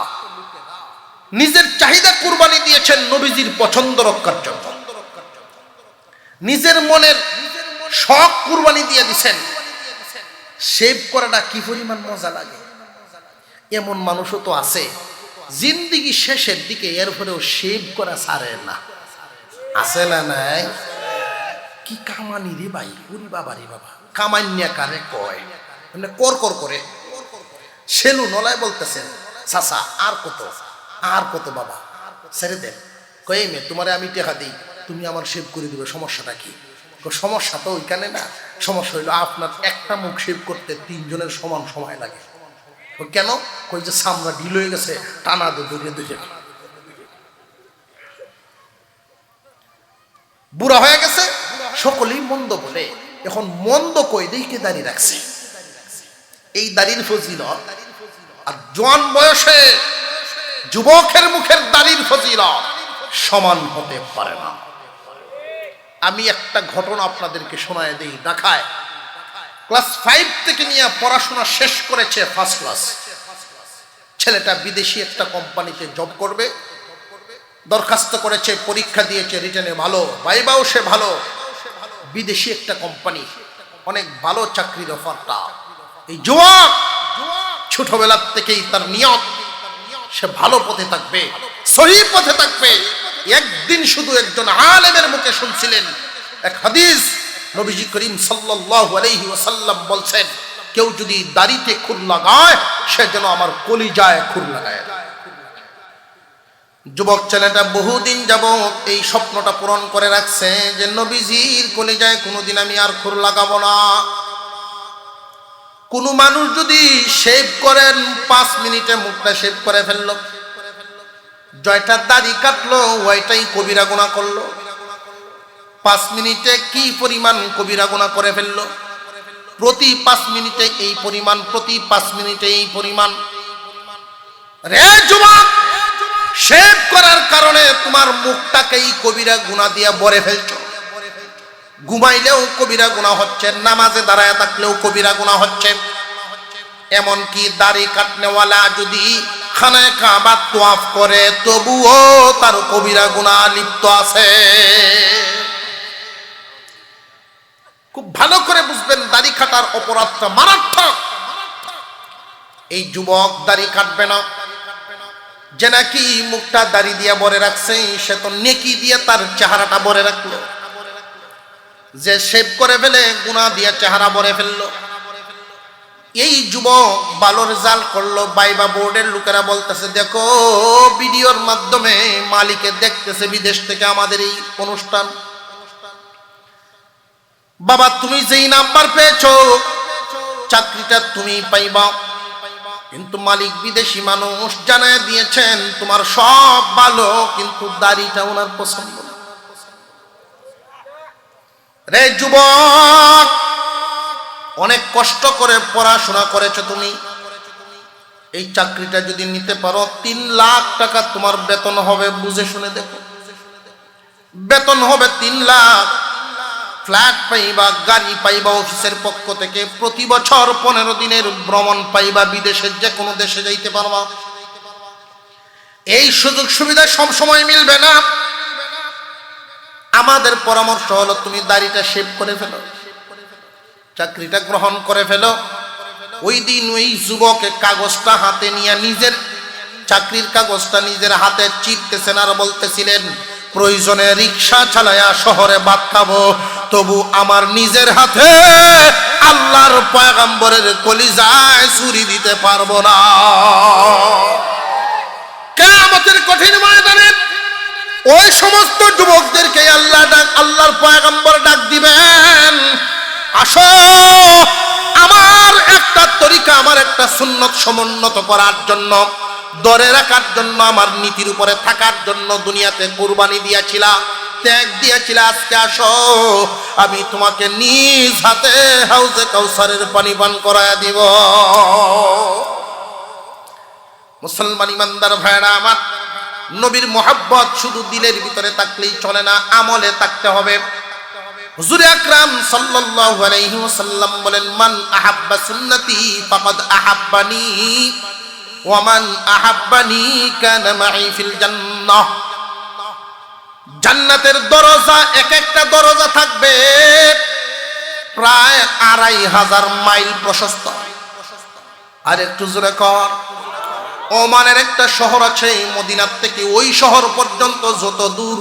নিজের চাহিদা কুরবানি দিয়েছেন নবীজির পছন্দ রক্ষার জন্য, নিজের মনের শখ কুরবানি দিয়ে দিচ্ছেন, শেভ করাটা কি পরিমাণ মজা লাগে। এমন মানুষও তো আছে জিন্দিগি শেষের দিকে এরপরেও শেভ করা ছাড়ে না, আছে না নাই? কি কামানি রে ভাই, ওরে বাবা রে বাবা, কামান্যা কারে কয়, মানে কর কর করে সেলু নলায় বলতেছেন, চাচা আর কত, আর কত বাবা, ছেড়ে দেন। কয়ে মে তোমারে আমি টাকা দিই, তুমি আমার শেভ করে দিবে, সমস্যাটা কি? সমস্যা তো ওইখানে না, সমস্যা হইলো আপনার একটা মুখ শেভ করতে 3 জনের সমান সময় লাগে। কেন? কই যে চামড়া ঢিল হয়ে গেছে, টানা দৌড়িয়ে দুই বুড়া হয়ে গেছে, সকলেই মন্দ বলে। এখন মন্দ কই দেখে দাঁড়িয়ে রাখছে। এই দাড়ির ফজিলত আর জোয়ান বয়সে যুবকের মুখের দাড়ির ফজিলত সমান হতে পারে না। আমি একটা ঘটনা আপনাদেরকে শোনায় দেই। ঢাকায় ক্লাস 5 থেকে নিয়ে পড়াশোনা শেষ করেছে, ফার্স্ট ক্লাস। ছেলেটা বিদেশি একটা কোম্পানিতে জব করবে, দরখাস্ত করেছে, পরীক্ষা দিয়েছে, রিটেনে ভালো, ভাইবাও সে ভালো। বিদেশি একটা কোম্পানি, অনেক ভালো চাকরির অফারটা। এই যুবক ছোটবেলার থেকেই তার নিয়ত সে ভালো পথে থাকবে, সহিহ পথে থাকবে। একদিন শুধু একজন আলেমের মুখে শুনছিলেন এক হাদিস, নবীজি করিম সাল্লাল্লাহু আলাইহি ওয়াসাল্লাম বলছেন, কেউ যদি দাড়িতে খুর লাগায় সে যেন আমার কলিজায় খুর লাগায়। যুবক ছেলেটা বহুদিন যাবত এই স্বপ্নটা পূরণ করে রাখছে যে নবীজির কলিজায় কোনোদিন আমি আর খুর লাগাবো না। কোন মানুষ যদি শেভ করেন 5 মিনিটে মুখটা শেভ করে ফেললো, জয়টা দাড়ি কাটলো, ওইটাই কবিরা গুনাহ করলো। 5 মিনিটে কি পরিমাণ কবিরা গুনাহ করে ফেললো? প্রতি 5 মিনিটে এই পরিমাণ, প্রতি 5 মিনিটে এই পরিমাণ। রে যুবক, শেভ করার কারণে তোমার মুখটাকেই কবিরা গুনাহ দিয়ে ভরে ফেলছো। ঘুমাইলেও কবিরা গুনাহ হচ্ছে, নামাজে দাঁড়ায় থাকলেও কবিরা গুনাহ হচ্ছে। এমনকি দাড়ি কাটনেওয়ালা যদি খানায় কাবা তোয়াফ করে তবুও তার কবিরা গুনাহ লিপ্ত আছে। খুব ভালো করে বুঝবেন, দাড়ি কাটার অপরাধটা মারাত্মক। এই যুবক দাড়ি কাটবে না, যে নাকি মুখটা দাড়ি দিয়ে ভরে রাখছে সে তো নেকি দিয়ে তার চেহারাটা ভরে রাখলো। যে শেভ করে ফেলে গুনাহ দিয়ে চেহারা ভরে ফেললো। এই যুবক ভালো রেজাল্ট করলো, ভাইবা বোর্ডের লোকেরা বলতেছে, দেখো ভিডিওর মাধ্যমে মালিকে দেখতেছে বিদেশ থেকে আমাদের এই অনুষ্ঠান। বাবা তুমি যেই নাম্বার পেয়েছো চাকরিটা তুমি পাইবা, কিন্তু মালিক বিদেশি মানুষ, জানায় দিয়েছেন তোমার সব ভালো, কিন্তু দাড়িটা ওনার পছন্দ না। রে যুবক, অনেক কষ্ট করে পড়াশোনা করেছো তুমি, এই চাকরিটা যদি নিতে পারো 3 লাখ টাকা তোমার বেতন হবে। বুঝে শুনে দেখো, বেতন হবে 3 লাখ। ফ্ল্যাট পাইবা, গাড়ি পাইবা অফিসের পক্ষ থেকে, প্রতি বছর 15 দিনের ভ্রমণ পাইবা, বিদেশের যে কোনো দেশে যাইতে পারবা। এই সুযোগ সুবিধা সব সময় মিলবে না। আমাদের পরামর্শ হলো তুমি দাড়িটা শেভ করে ফেলো, চাকরিটা গ্রহণ করে ফেলো। ওই দিন ওই যুবকে কাগজটা হাতে নিয়ে নিজের চাকরির কাগজটা নিজের হাতে চিপতেছেন আর বলতেছিলেন, প্রয়োজনে রিক্সা চালায়া শহরে ভাত খাবো, তবু আমার নিজের হাতে আল্লাহর পয়গম্বরের কলিজায় ছুরি দিতে পারবো না। কিয়ামতের কঠিন ময়দানে ওই সমস্ত যুবকদেরকে আল্লাহর পয়গম্বর ডাক দিবেন, আসো আমার একটা তরিকা, আমার একটা সুন্নত সমুন্নত করার জন্য, ধরে রাখার জন্য, আমার নীতির উপরে থাকার জন্য দুনিয়াতে কুরবানি দিয়েছিলা, ত্যাগ দিয়েছিলা। আজকে আসো, আমি তোমাকে নিজ হাতে হাউজে কাউসারের পানি পান করায়া দিব। মুসলমান ইমানদার ভাইরা আমার, নবীর মোহাব্বত শুধু দিলের ভিতরে থাকলেই চলে না, আমলে থাকতে হবে। হুজুর আকরাম সাল্লাল্লাহু আলাইহি ওয়াসাল্লাম বলেন, মান আহাব্বা সুন্নতি ফাকাদ আহাব্বানি ওয়া মান আহাব্বানি কানা মাই ফিল জান্নাহ। জান্নাতের দরজা, এক একটা দরজা থাকবে প্রায় ২৫০০ মাইল প্রশস্ত। আর একটু জোরে কর। ওমানের একটা শহর আছে, মদিনার থেকে ওই শহর পর্যন্ত যত দূর,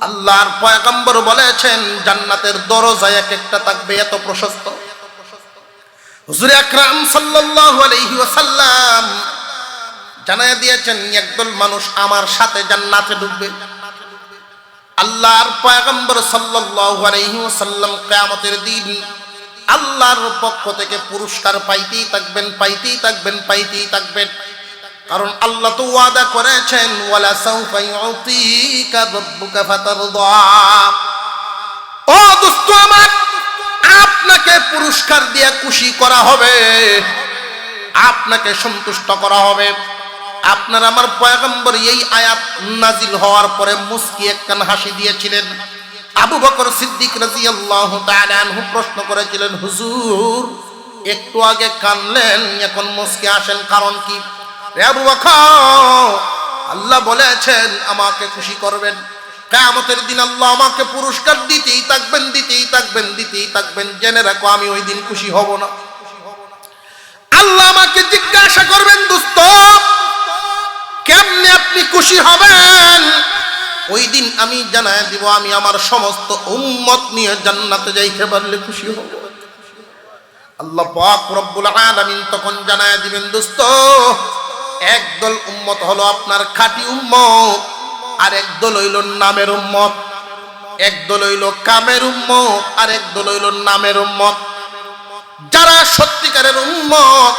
আল্লাহর পয়গম্বর বলেছেন জান্নাতের দরজা এক একটা থাকবে এত প্রশস্ত। হুজুর আকরাম সাল্লাল্লাহু আলাইহি ওয়াসাল্লাম জানায়া দিয়েছেন, একদল মানুষ আমার সাথে জান্নাতে ঢুকবে। আল্লাহর পয়গম্বর সাল্লাল্লাহু আলাইহি ওয়াসাল্লাম কিয়ামতের দিন আল্লাহর পক্ষ থেকে পুরস্কার পাইতেই থাকবেন, পাইতেই থাকবেন, পাইতেই থাকবেন। কারণ আল্লাহ তো ওয়াদা করেছেন, ওয়ালা সাউফা ইউতিকা রাব্বুকা ফাতারদা। ও দোস্ত আমার, আপনাকে পুরস্কার দিয়ে খুশি করা হবে, আপনাকে সন্তুষ্ট করা হবে। আপনার আমার পয়গম্বর এই আয়াত নাজিল হওয়ার পরে মুস্কি একখান হাসি দিয়েছিলেন। আবু বকর সিদ্দিক রাদিয়াল্লাহু তাআলা আনহু প্রশ্ন করেছিলেন, হুজুর একটু আগে কানলেন, এখন মুস্কি আসেন, কারণ কি? আবু বকর, আল্লাহ বলেছেন আমাকে খুশি করবেন, কিয়ামতের দিন আল্লাহ আমাকে পুরস্কার দিতেই থাকবেন, দিতেই থাকবেন, দিতেই থাকবেন। জেনে রাখো আমি ওই দিন খুশি হব না। আল্লাহ আমাকে জিজ্ঞাসা করবেন, দোস্ত কেমনে আপনি খুশি হবেন? ওই দিন আমি জানায় দিব, আমি আমার সমস্ত উম্মত নিয়ে জান্নাতে যাইতে পারলে খুশি হব। আল্লাহ পাক রব্বুল আলামিন তখন জানায় দিবেন, দোস্ত একদল উম্মত হলো আপনার খাঁটি উম্মত, আর একদল হইল নামের উম্মত। একদল হইল কামের উম্মত, আর একদল হইল নামের উম্মত। যারা সত্যিকারের উম্মত,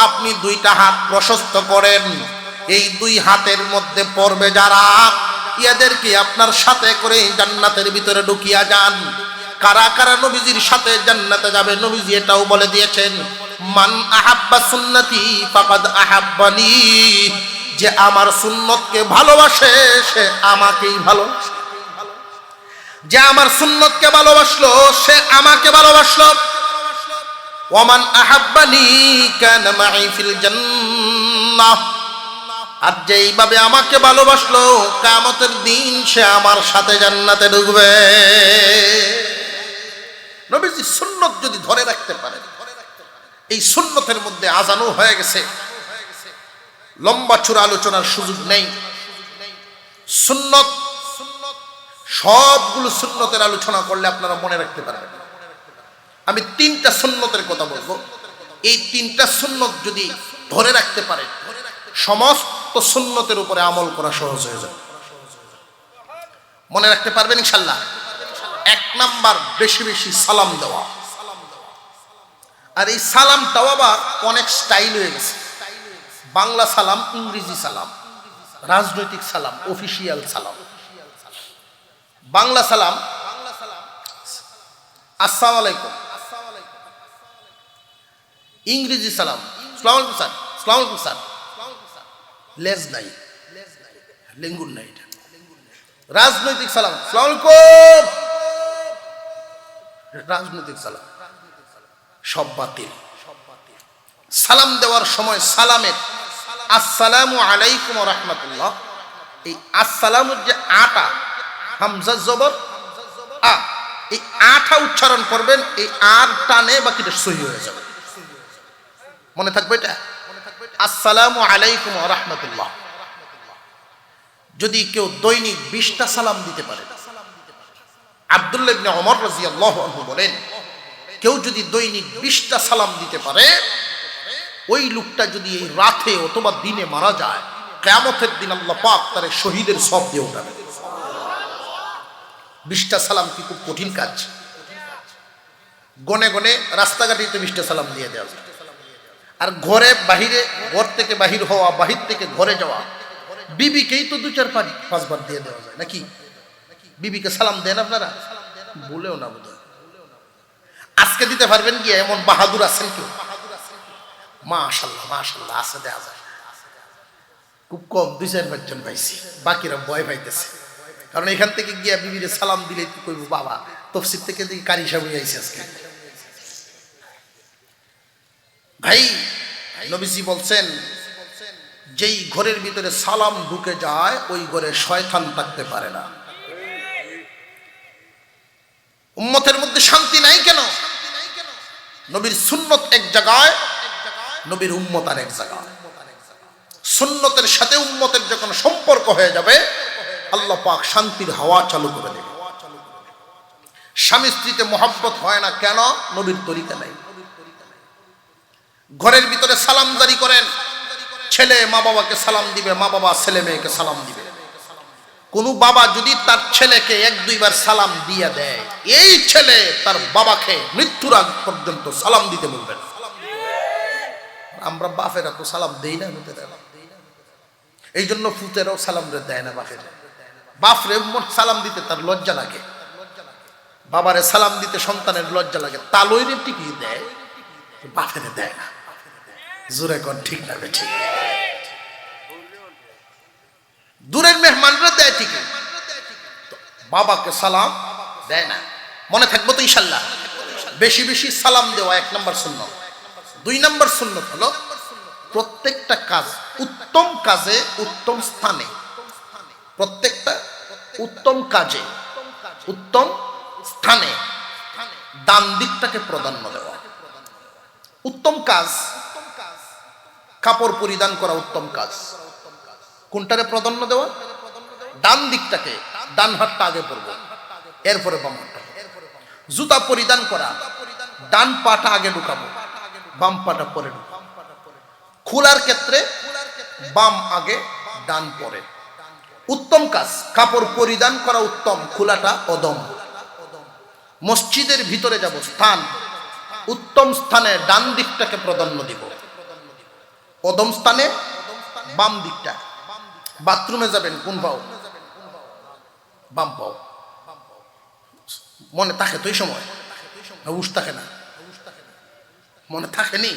আপনি দুইটা হাত প্রশস্ত করেন, এই দুই হাতের মধ্যে পড়বে যারা, ইয়াদেরকে আপনার সাথে করে জান্নাতের ভিতরে ঢুকিয়া যান। কারা কারা নবীজির সাথে জান্নাতে যাবে? নবীজি এটাও বলে দিয়েছেন, মান আহাব্বা সুন্নতি ফাকাদ আহাব্বানি। যে আমার সুন্নতকে ভালোবাসে সে আমাকেই ভালোবাসে। যে আমার সুন্নতকে ভালোবাসলো সে আমাকে ভালোবাসলো। ওয়ামান আহাব্বানি কানা মাই ফিল জান্নাহ। আর যেইভাবে আমাকে ভালোবাসলো, কিয়ামতের দিন সে আমার সাথে জান্নাতে ঢুকবে। নবীজি সুন্নত যদি ধরে রাখতে পারে, এই সুন্নতের মধ্যে আজানও হয়ে গেছে, লম্বা চূড়া আলোচনার সুযোগ নেই। সুন্নত, সবগুলো সুন্নতের আলোচনা করলে আপনারা মনে রাখতে পারবেন। আমি 3টা সুন্নতের কথা বলবো। এই 3টা সুন্নত যদি ধরে রাখতে পারে, সমস্ত সুন্নতের উপরে আমল করা সহজ হয়ে যাবে। মনে রাখতে পারবেন ইনশাআল্লাহ। 1 নাম্বার, বেশি বেশি সালাম দেওয়া। আর এই সালামটাও আবার অনেক স্টাইল হয়ে গেছে। বাংলা সালাম, ইংরেজি সালাম, রাজনৈতিক সালাম, অফিসিয়াল সালাম। বাংলা সালাম আসসালামু আলাইকুম, ইংরেজি সালাম আসসালামু আলাইকুম স্যার, আসসালামু আলাইকুম স্যার, লেজ নাই, লেঙ্গুর নাই। রাজনৈতিক সালাম আসসালামু আলাইকুম, রাজনৈতিক সালাম সব বাতিল। সালাম দেওয়ার সময় সালামের আসসালামু আলাইকুম ওয়া রাহমাতুল্লাহ, এই আসসালামুর যে আটা, হামজা জবর আ, এই আটা উচ্চারণ করবেন, এই আর টানে বাকিটা সহি হয়ে যাবে। মনে থাকবে এটা, আসসালামু আলাইকুম ওয়া রাহমাতুল্লাহ। যদি কেউ দৈনিক 20টা সালাম দিতে পারে, আব্দুল্লাহ ইবনে ওমর রাদিয়াল্লাহু আনহু বলেন, কেউ যদি দৈনিক 20টা সালাম দিতে পারে, ওই লোকটা যদি এই রাতে অথবা দিনে মারা যায়, কিয়ামতের দিন আল্লাহ পাক তার শহীদের সওয়াব দিয়ে উঠাবেন। 20টা সালাম কি খুব কঠিন কাজ? গনে গনে রাস্তাঘাটে 20টা সালাম দিয়ে দেওয়া যায়। আর ঘরে বাহিরে, ঘর থেকে বাহির হওয়া, বাহির থেকে ঘরে যাওয়া, বিবিকেই তো 2-4-5 বার দিয়ে দেওয়া যায় নাকি? বিবিকে সালাম দেন আপনারা? বলেও না বোধ। আজকে দিতে পারবেন কি? এমন বাহাদুর আছেন কেউ? মাশাআল্লাহ মাশাআল্লাহ আছে, দেওয়া যায় খুব কম, 2-4 জন পাইছি, বাকিরা ভয় পাইতেছে। কারণ এখান থেকে গিয়া বিবিরে সালাম দিলে কি কইব, বাবা তফসির থেকে দেখি কারি সাহেব আইছে আজকে। ভাই, নবীজি বলছেন, যেই ঘরের ভিতরে সালাম ঢুকে যায় ওই ঘরে শয়তান থাকতে পারে না। উম্মতের মধ্যে শান্তি নাই কেন? নবীর সুন্নত এক জায়গায়, নবীর উম্মত আর এক জায়গায়। সুন্নতের সাথে উম্মতের যখন সম্পর্ক হয়ে যাবে, আল্লাহ পাক শান্তির হাওয়া চালু করে দেবে। স্বামী স্ত্রীতে মহব্বত হয় না কেন? নবীর তরিকা নাই। ঘরের ভিতরে সালাম জারি করেন, ছেলে মা বাবাকে সালাম দিবে, মা বাবা ছেলে মেয়েকে সালাম দিবে। কোন বাবা যদি তার ছেলেকে 1-2 বার সালাম দিয়ে দেয়, এই ছেলে তার বাবাকে মৃত্যুর আগ পর্যন্ত সালাম দিতে বলবেন। আমরা বাপেরা তো সালাম দেই না, এই জন্য ফুতেরাও সালাম দেয় না বাপেরা। বাপরে সালাম দিতে তার লজ্জা লাগে, বাবারে সালাম দিতে সন্তানের লজ্জা লাগে, তালইরে টিকিয়ে দেয়, বাপেরে দেয় না। জোরে কোন ঠিক না? ঠিক। দূরের মেহমানরা দেয় ঠিকই, বাবাকে সালাম দেয় না। মনে থাকবো তো ইনশাল্লাহ। বেশি বেশি সালাম দেওয়া 1 নম্বর সুন্নত। 2 নম্বর সুন্নত হলো প্রত্যেকটা কাজ, উত্তম কাজে উত্তম স্থানে, প্রত্যেকটা উত্তম কাজে উত্তম স্থানে ডান দিকটাকে প্রাধান্য দেওয়া। উত্তম কাজ, কাপড় পরিধান করা উত্তম কাজ, কোনটারে প্রাধান্য দেওয়া? ডান দিকটাকে, ডান হাতটা আগে পড়বো, এরপরে বাম হাতটা। জুতা পরিধান করা, ডান পাটা আগে ঢুকাবো, বাম পাটা পরে ঢুকাবো। খোলার ক্ষেত্রে বাম আগে, ডান পরে। উত্তম কাজ, কাপড় পরিধান করা উত্তম, খোলাটা অদম। মসজিদের ভিতরে যাব, স্থান, উত্তম স্থানে ডান দিকটাকে প্রাধান্য দিব, অদম স্থানে বাম দিকটা। বাথরুমে যাবেন, কোন পাও? বাম পাও। মনে থাকে তো এই সময়? হুশ থাকে না? মনে থাকেনি?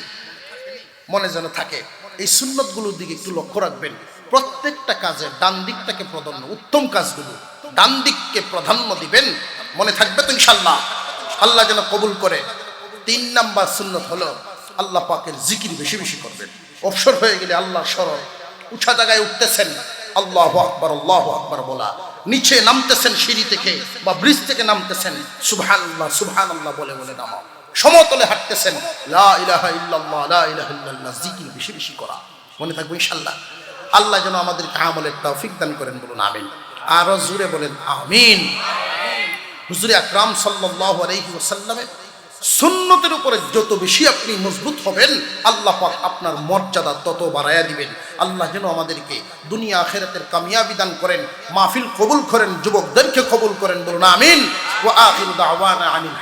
মনে যেন থাকে। এই সুন্নতগুলোর দিকে একটু লক্ষ্য রাখবেন। প্রত্যেকটা কাজে ডান দিকটাকে প্রাধান্য, উত্তম কাজগুলো ডান দিককে প্রাধান্য দিবেন। মনে থাকবে তো ইনশাল্লাহ? আল্লাহ যেন কবুল করে। 3 নাম্বার সুন্নত হলো আল্লাহ পাকের জিকির বেশি বেশি করবেন। অবসর হয়ে গেলে আল্লাহর স্মরণ, উঁচা জায়গায় উঠতেছেন আল্লাহু আকবার বলা, নিচে নামতেছেন সিঁড়ি থেকে বা ব্রিজ থেকে নামতেছেন সুবহানাল্লাহ সুবহানাল্লাহ বলে বলে নামা, সমতলে হাঁটতেছেন লা ইলাহা ইল্লাল্লাহ লা ইলাহা ইল্লাল্লাহ, জিকির বেশি বেশি করা। মনে থাকবে ইনশাআল্লাহ। আল্লাহ যেন আমাদেরকে আমলের তৌফিক দান করেন, বলুন আমিন। আর জোরে বলেন আমিন। হুজুর আকরাম সাল্লাল্লাহু আলাইহি ওয়াসাল্লামের সুন্নতের উপরে যত বেশি আপনি মজবুত হবেন, আল্লাহ পাক আপনার মর্যাদা তত বাড়ায়া দিবেন। আল্লাহ যেন আমাদেরকে দুনিয়া আখিরাতের কামিয়াবি দান করেন, মাহফিল কবুল করেন, যুবকদেরকে কবুল করেন, বলুন আমিন। ওয়া আখিরু দাওয়ানা আনিল